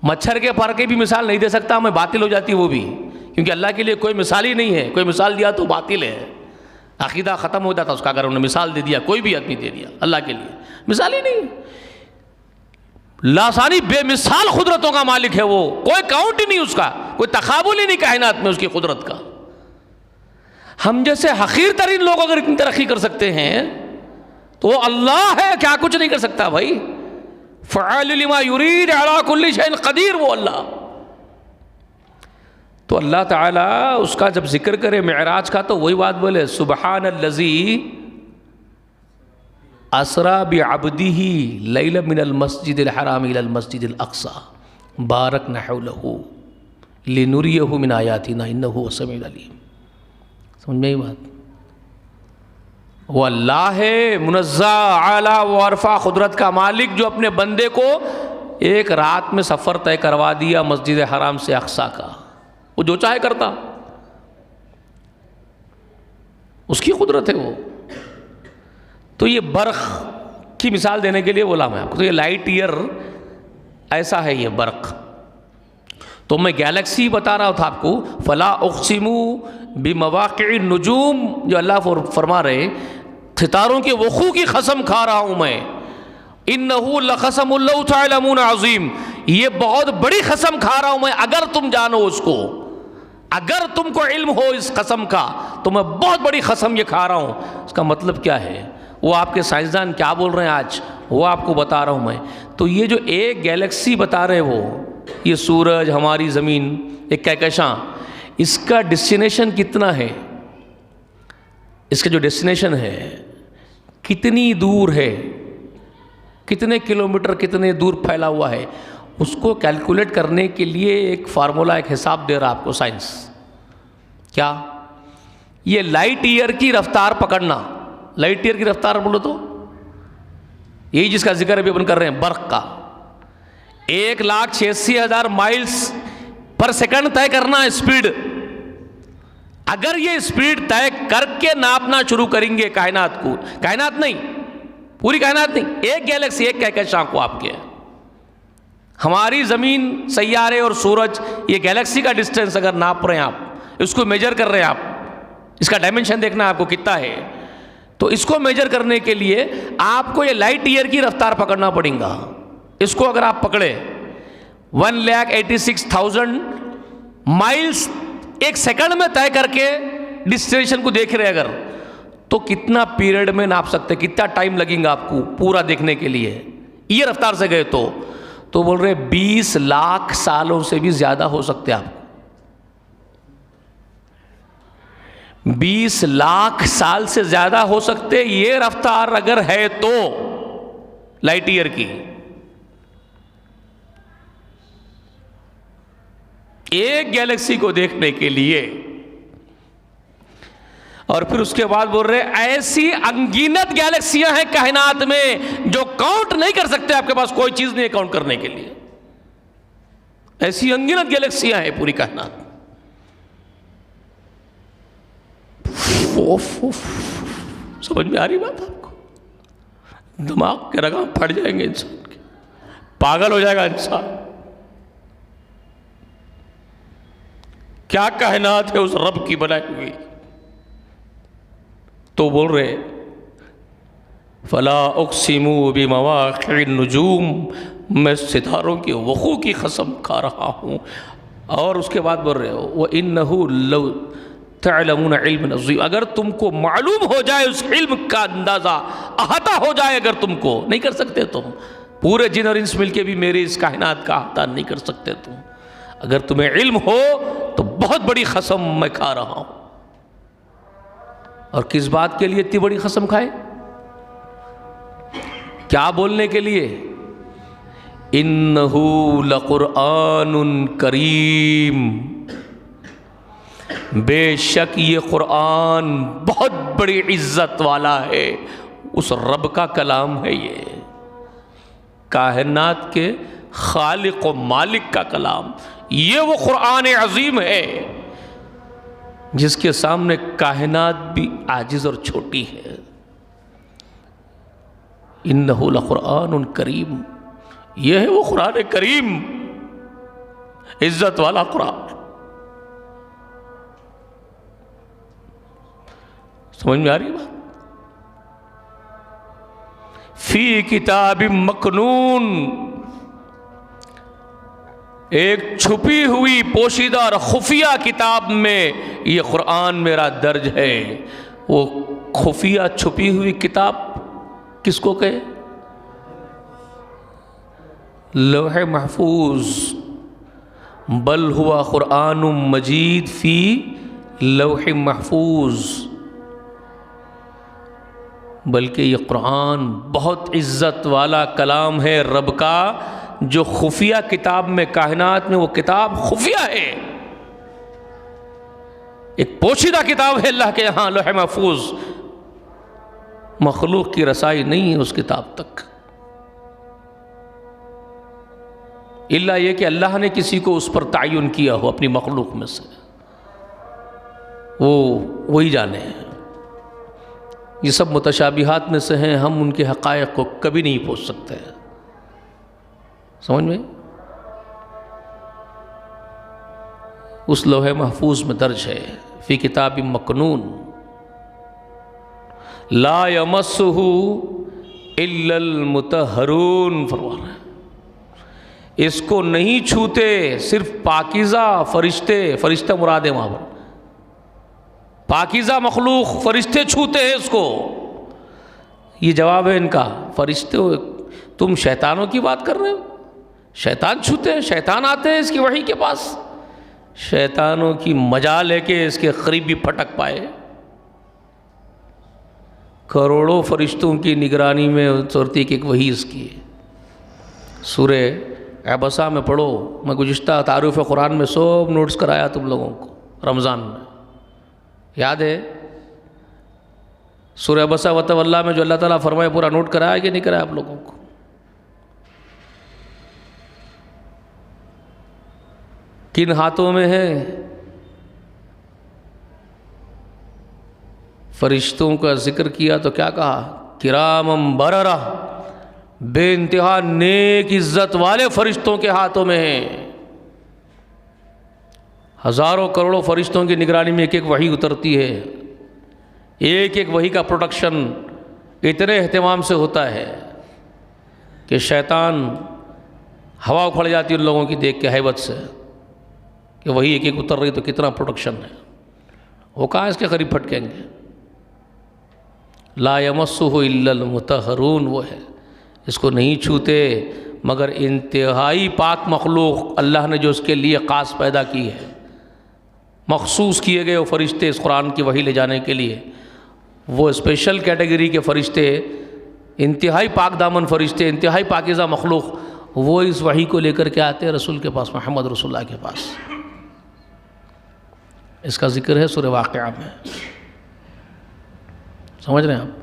مچھر کے پر کے بھی مثال نہیں دے سکتا میں, باطل ہو جاتی وہ بھی, کیونکہ اللہ کے لیے کوئی مثال ہی نہیں ہے. کوئی مثال دیا تو باطل ہے, عقیدہ ختم ہو جاتا اس کا. اگر انہوں نے مثال دے دیا, کوئی بھی آدمی دے دیا اللہ کے لیے, مثال ہی نہیں. لاسانی بے مثال قدرتوں کا مالک ہے وہ, کوئی کاؤنٹ ہی نہیں اس کا, کوئی تقابل ہی نہیں کائنات میں اس کی قدرت کا. ہم جیسے حقیر ترین لوگ اگر اتنی ترقی کر سکتے ہیں تو وہ اللہ ہے, کیا کچھ نہیں کر سکتا بھائی. فعال لما یرید علی کل شیء قدیر, وہ اللہ. تو اللہ تعالیٰ اس کا جب ذکر کرے معراج کا تو وہی بات بولے, سبحان الذی اسریٰ بعبدہ لیلا من المسجد الحرام الی المسجد الاقصی بارکنا حولہ لنریہ من آیاتنا انہ هو السمیع العلیم. سمجھ میں یہ بات؟ وہ اللہ ہے منزہ اعلیٰ و عرفہ قدرت کا مالک, جو اپنے بندے کو ایک رات میں سفر طے کروا دیا مسجد حرام سے اقصیٰ کا. وہ جو چاہے کرتا, اس کی قدرت ہے وہ. تو یہ برق کی مثال دینے کے لیے بولا میں آپ کو, تو یہ لائٹ ایئر ایسا ہے یہ برق. تو میں گیلیکسی بتا رہا تھا آپ کو, فلا اقسم بمواقع النجوم, جو اللہ فرما رہے ستاروں کے وقوع کی قسم کھا رہا ہوں میں. انہ لقسم لو تعلمون عظیم, یہ بہت بڑی قسم کھا رہا ہوں میں, اگر تم جانو اس کو, اگر تم کو علم ہو اس قسم کا تو میں بہت بڑی قسم یہ کھا رہا ہوں. اس کا مطلب کیا ہے, وہ آپ کے سائنسدان کیا بول رہے ہیں آج, وہ آپ کو بتا رہا ہوں میں. تو یہ جو ایک گیلیکسی بتا رہے وہ, یہ سورج, ہماری زمین, ایک کہکشاں, اس کا ڈیسٹینیشن کتنا ہے, اس کا جو ڈیسٹینیشن ہے کتنی دور ہے, کتنے کلومیٹر کتنے دور پھیلا ہوا ہے, اس کو کیلکولیٹ کرنے کے لیے ایک فارمولا, ایک حساب دے رہا آپ کو سائنس. کیا؟ یہ لائٹ ایئر کی رفتار پکڑنا. لائٹ ایئر کی رفتار بولو تو یہی جس کا ذکر ابھی اپن کر رہے ہیں, برق کا. 1,86,000 مائلز پر سیکنڈ طے کرنا اسپیڈ. اگر یہ اسپیڈ طے کر کے ناپنا شروع کریں گے کائنات کو, کائنات نہیں, پوری کائنات نہیں, ایک گیلیکسی, ایک کہکشاں کو آپ کے, ہماری زمین, سیارے اور سورج, یہ گیلیکسی کا ڈسٹینس اگر ناپ رہے ہیں آپ, اس کو میجر کر رہے ہیں آپ, اس کا ڈائمنشن دیکھنا ہے آپ کو کتنا ہے, تو اس کو میجر کرنے کے لیے آپ کو یہ لائٹ ایئر کی رفتار پکڑنا پڑے گا. اس کو اگر آپ پکڑے 1,86,000 مائلز ایک سیکنڈ میں طے کر کے ڈسٹینیشن کو دیکھ رہے اگر, تو کتنا پیریڈ میں ناپ سکتے, کتنا ٹائم لگیں گا آپ کو پورا دیکھنے کے لیے, یہ رفتار سے گئے تو بول رہے 20 لاکھ سالوں سے بھی زیادہ ہو سکتے آپ کو. 20 لاکھ سال سے زیادہ ہو سکتے یہ رفتار اگر ہے تو لائٹ ایئر کی. ایک گیلیکسی کو دیکھنے کے لیے. اور پھر اس کے بعد بول رہے ایسی انگنت گیلیکسیاں ہیں کائنات میں جو کاؤنٹ نہیں کر سکتے. آپ کے پاس کوئی چیز نہیں ہے کاؤنٹ کرنے کے لیے. ایسی انگنت گیلیکسیاں ہیں پوری کائنات. سمجھ میں آ رہی بات آپ کو؟ دماغ کے رگاں پھٹ جائیں گے انسان کے, پاگل ہو جائے گا انسان. کیا کائنات ہے اس رب کی بنائی ہوئی. تو بول رہے فلا اقسم بمواقع النجوم, میں ستاروں کے وقوع کی قسم کھا رہا ہوں. اور اس کے بعد بول رہے وَإِنَّهُ لَوْ تَعْلَمُونَ عِلْمًا عَظِيمًا, اگر تم کو معلوم ہو جائے اس علم کا اندازہ, احاطہ ہو جائے, اگر تم کو نہیں کر سکتے تم, پورے جن اور انس مل کے بھی میری اس کائنات کا احاطہ نہیں کر سکتے تم. اگر تمہیں علم ہو تو بہت بڑی قسم میں کھا رہا ہوں. اور کس بات کے لیے اتنی بڑی قسم کھائے؟ کیا بولنے کے لیے؟ انہو لقرآن کریم, بے شک یہ قرآن بہت بڑی عزت والا ہے. اس رب کا کلام ہے, یہ کائنات کے خالق و مالک کا کلام. یہ وہ قرآن عظیم ہے جس کے سامنے کائنات بھی عاجز اور چھوٹی ہے. انہو لقرآن کریم, یہ ہے وہ قرآن کریم, عزت والا قرآن. سمجھ میں آ رہی بات؟ فی کتاب مکنون, ایک چھپی ہوئی پوشیدہ اور خفیہ کتاب میں یہ قرآن میرا درج ہے. وہ خفیہ چھپی ہوئی کتاب کس کو کہے؟ لوح محفوظ. بل ہوا قرآن مجید فی لوح محفوظ, بلکہ یہ قرآن بہت عزت والا کلام ہے رب کا, جو خفیہ کتاب میں, کائنات میں وہ کتاب خفیہ ہے, ایک پوشیدہ کتاب ہے اللہ کے یہاں لوح محفوظ. مخلوق کی رسائی نہیں ہے اس کتاب تک, الا یہ کہ اللہ نے کسی کو اس پر تعین کیا ہو اپنی مخلوق میں سے, وہی جانے. یہ سب متشابہات میں سے ہیں, ہم ان کے حقائق کو کبھی نہیں پہنچ سکتے. سمجھ میں؟ اس لوح محفوظ میں درج ہے فی کتاب مکنون, لا یمسہ الا المطہرون. فرمانا ہے اس کو نہیں چھوتے صرف پاکیزہ فرشتے. فرشتہ مراد ہے وہاں پر, پاکیزہ مخلوق, فرشتے چھوتے ہیں اس کو. یہ جواب ہے ان کا. فرشتے, تم شیطانوں کی بات کر رہے ہو؟ شیطان چھوتے ہیں, شیطان آتے ہیں اس کی وحی کے پاس. شیطانوں کی مجال ہے کہ اس کے قریب بھی پھٹک پائے. کروڑوں فرشتوں کی نگرانی میں اترتی ایک وحی اس کی. سورہ عبسہ میں پڑھو, میں گزشتہ تعارف قرآن میں سب نوٹس کرایا تم لوگوں کو رمضان میں, یاد ہے؟ سورہ عبسہ وتولیٰ میں جو اللہ تعالیٰ فرمائے پورا نوٹ کرایا کہ نہیں کرایا آپ لوگوں کو؟ کن ہاتھوں میں ہے؟ فرشتوں کا ذکر کیا تو کیا کہا؟ کرامم بررہ, بے انتہا نیک عزت والے فرشتوں کے ہاتھوں میں ہیں. ہزاروں کروڑوں فرشتوں کی نگرانی میں ایک ایک وحی اترتی ہے. ایک ایک وحی کا پروڈکشن اتنے اہتمام سے ہوتا ہے کہ شیطان ہوا اکھڑ جاتی ہے ان لوگوں کی دیکھ کے ہیبت سے کہ وہی ایک ایک اتر رہی تو کتنا پروڈکشن ہے. وہ کہاں اس کے قریب پھٹکیں گے؟ لا یمسہ الا المطہرون, وہ ہے اس کو نہیں چھوتے مگر انتہائی پاک مخلوق اللہ نے جو اس کے لیے خاص پیدا کی ہے, مخصوص کیے گئے وہ فرشتے اس قرآن کی وحی لے جانے کے لیے. وہ اسپیشل کیٹیگری کے فرشتے, انتہائی پاک دامن فرشتے, انتہائی پاکیزہ مخلوق, وہ اس وحی کو لے کر کے آتے ہیں رسول کے پاس, محمد رسول اللہ کے پاس. اس کا ذکر ہے سورہ واقعہ میں. سمجھ رہے ہیں آپ؟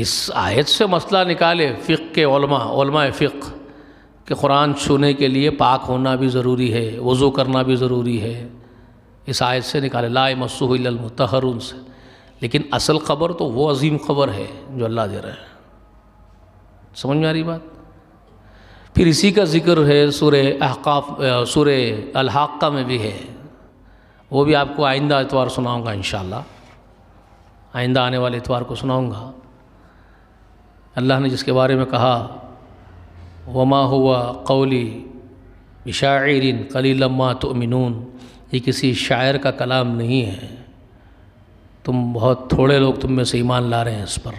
اس آیت سے مسئلہ نکالے فقہ کے علماء فقہ کہ قرآن چھونے کے لیے پاک ہونا بھی ضروری ہے، وضو کرنا بھی ضروری ہے. اس آیت سے نکالے لا یمسہ الا المطہرون سے. لیکن اصل خبر تو وہ عظیم خبر ہے جو اللہ دے رہے ہیں. سمجھ میں آ رہی بات؟ پھر اسی کا ذکر ہے سورہ الحاقہ میں بھی ہے. وہ بھی آپ کو آئندہ اتوار سناؤں گا انشاءاللہ. آئندہ آنے والے اتوار کو سناؤں گا. اللہ نے جس کے بارے میں کہا وما ہوا قولی بشاعر قلیلا ما تؤمنون، یہ کسی شاعر کا کلام نہیں ہے، تم بہت تھوڑے لوگ تم میں سے ایمان لا رہے ہیں اس پر.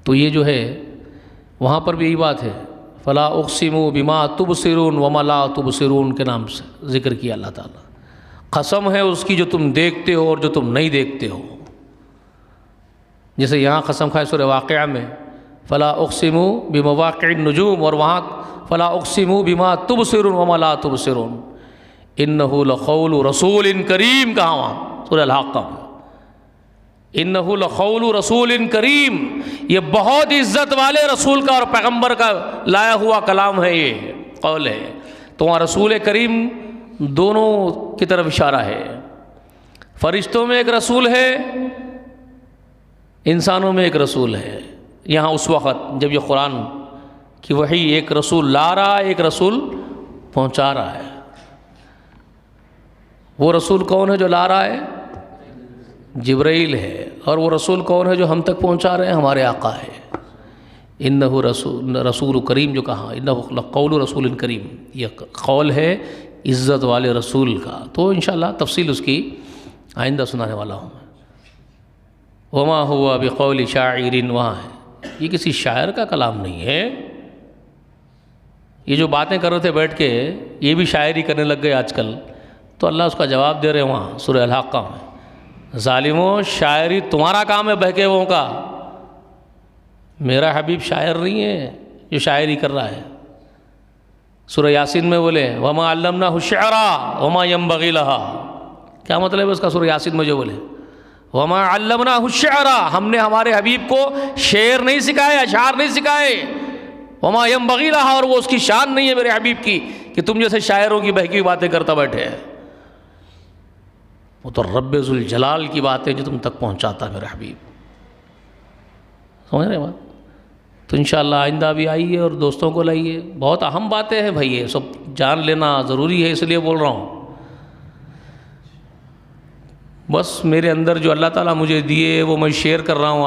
تو یہ جو ہے وہاں پر بھی یہی بات ہے فلا اقسم بما تبصرون وما لا تبصرون کے نام سے ذکر کیا اللہ تعالیٰ. قسم ہے اس کی جو تم دیکھتے ہو اور جو تم نہیں دیکھتے ہو. جیسے یہاں قسم کھائے سورہ واقعہ میں فلا اقسم بمواقع النجوم، اور وہاں فلا اقسم بما تبصرون وما لا تبصرون. انہ لقول رسول کریم، کہاں وہاں سورہ الحاقہ میں انہ لقول رسول کریم، یہ بہت عزت والے رسول کا اور پیغمبر کا لایا ہوا کلام ہے، یہ قول ہے. تو وہاں رسول کریم دونوں کی طرف اشارہ ہے. فرشتوں میں ایک رسول ہے، انسانوں میں ایک رسول ہے. یہاں اس وقت جب یہ قرآن کی وحی ایک رسول لا رہا ہے، ایک رسول پہنچا رہا ہے. وہ رسول کون ہے جو لا رہا ہے؟ جبرائیل ہے. اور وہ رسول کون ہے جو ہم تک پہنچا رہے ہیں؟ ہمارے آقا ہے. انہ رسول کریم جو کہا انہ لقول رسول کریم، یہ قول ہے عزت والے رسول کا. تو انشاءاللہ تفصیل اس کی آئندہ سنانے والا ہوں میں. وما ہوا بقول شاعر، وہاں ہے یہ کسی شاعر کا کلام نہیں ہے. یہ جو باتیں کر رہے تھے بیٹھ کے یہ بھی شاعری کرنے لگ گئے آج کل. تو اللہ اس کا جواب دے رہے ہیں وہاں سورہ الحاقہ میں ظالموں، شاعری تمہارا کام ہے بہکے ہووں کا. میرا حبیب شاعر نہیں ہے جو شاعری کر رہا ہے. سورہ یاسین میں بولے وما علمناہ الشعر وما ينبغي لها، کیا مطلب ہے اس کا؟ سورہ یاسین میں جو بولے وما علمناہ الشعر، ہم نے ہمارے حبیب کو شعر نہیں سکھائے، اشعار نہیں سکھائے. وما ينبغي لها، اور وہ اس کی شان نہیں ہے میرے حبیب کی کہ تم جیسے شاعروں کی بہکی باتیں کرتا بیٹھے. وہ تو رب ذوالجلال کی باتیں جو تم تک پہنچاتا ہے میرے حبیب. سمجھ رہے بات؟ تو انشاءاللہ آئندہ بھی آئیے اور دوستوں کو لائیے. بہت اہم باتیں ہیں بھائی، یہ سب جان لینا ضروری ہے، اس لیے بول رہا ہوں. بس میرے اندر جو اللہ تعالیٰ مجھے دیے وہ میں شیئر کر رہا ہوں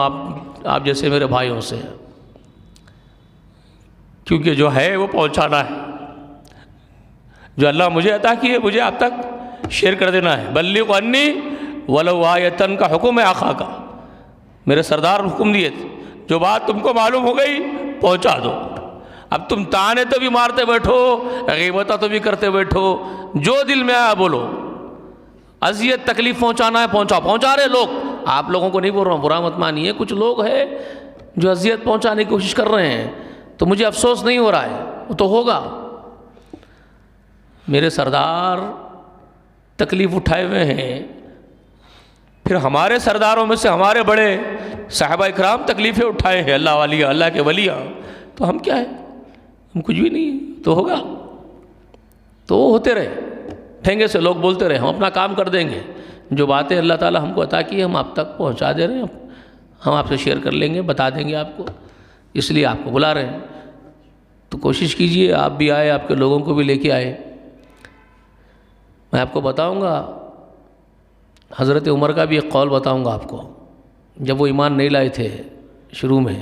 آپ جیسے میرے بھائیوں سے، کیونکہ جو ہے وہ پہنچانا ہے. جو اللہ مجھے عطا کیے مجھے آپ تک شیئر کر دینا ہے. بلغ عنی ولو آیۃ کا حکم ہے آقا کا. میرے سردار حکم دیے تھے جو بات تم کو معلوم ہو گئی پہنچا دو. اب تم تانے تو بھی مارتے بیٹھو، غیبتہ تو بھی کرتے بیٹھو، جو دل میں آیا بولو. اذیت تکلیف پہنچانا ہے پہنچا رہے لوگ. آپ لوگوں کو نہیں بول رہا ہوں، برا مت مانیے. کچھ لوگ ہیں جو اذیت پہنچانے کی کوشش کر رہے ہیں، تو مجھے افسوس نہیں ہو رہا ہے، وہ تو ہوگا. میرے سردار تکلیف اٹھائے ہوئے ہیں، پھر ہمارے سرداروں میں سے ہمارے بڑے صحابہ اکرام تکلیفیں اٹھائے ہیں، اللہ والیاں، اللہ کے ولیاں. تو ہم کیا ہیں؟ ہم کچھ بھی نہیں ہیں. تو ہوگا تو ہوتے رہے، ٹھینگے سے لوگ بولتے رہے، ہم اپنا کام کر دیں گے. جو باتیں اللہ تعالیٰ ہم کو عطا کی ہم آپ تک پہنچا دے رہے ہیں، ہم آپ سے شیئر کر لیں گے، بتا دیں گے آپ کو. اس لیے آپ کو بلا رہے ہیں. تو کوشش کیجئے آپ بھی آئے، آپ کے لوگوں کو بھی لے کے آئے. میں آپ کو بتاؤں گا حضرت عمر کا بھی ایک قول بتاؤں گا آپ کو. جب وہ ایمان نہیں لائے تھے شروع میں،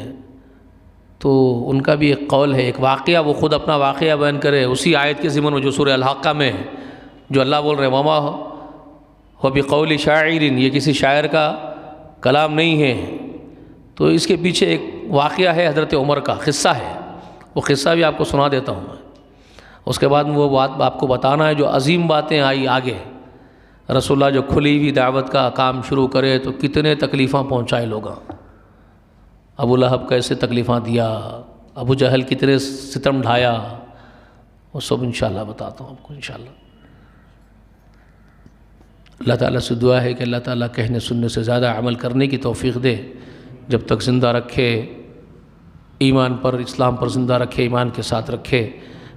تو ان کا بھی ایک قول ہے، ایک واقعہ. وہ خود اپنا واقعہ بیان کرے اسی آیت کے ضمن میں جو سورہ الحاقہ میں ہے، جو اللہ بول رہے ہیں وما ہو بقول شاعر، یہ کسی شاعر کا کلام نہیں ہے. تو اس کے پیچھے ایک واقعہ ہے حضرت عمر کا، قصہ ہے. وہ قصہ بھی آپ کو سنا دیتا ہوں میں. اس کے بعد وہ بات آپ کو بتانا ہے جو عظیم باتیں آئی آگے. رسول اللہ جو کھلی ہوئی دعوت کا کام شروع کرے تو کتنے تکلیفاں پہنچائے لوگاں. ابو لہب کیسے تکلیفاں دیا، ابو جہل کتنے ستم ڈھایا، وہ سب انشاءاللہ بتاتا ہوں آپ کو انشاءاللہ. اللہ تعالیٰ سے دعا ہے کہ اللہ تعالیٰ کہنے سننے سے زیادہ عمل کرنے کی توفیق دے، جب تک زندہ رکھے ایمان پر، اسلام پر زندہ رکھے، ایمان کے ساتھ رکھے،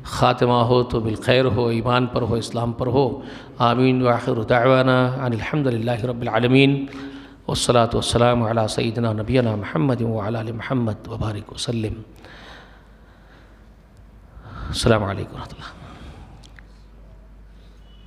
خاتمہ ہو تو بالخیر ہو، ایمان پر ہو، اسلام پر ہو۔ آمین وآخر دعوانا ان الحمد للہ رب العالمین، والصلاة والسلام علی سیدنا نبینا محمد وعلی آل محمد وبارک وسلم۔ السلام علیکم ورحمۃ اللہ۔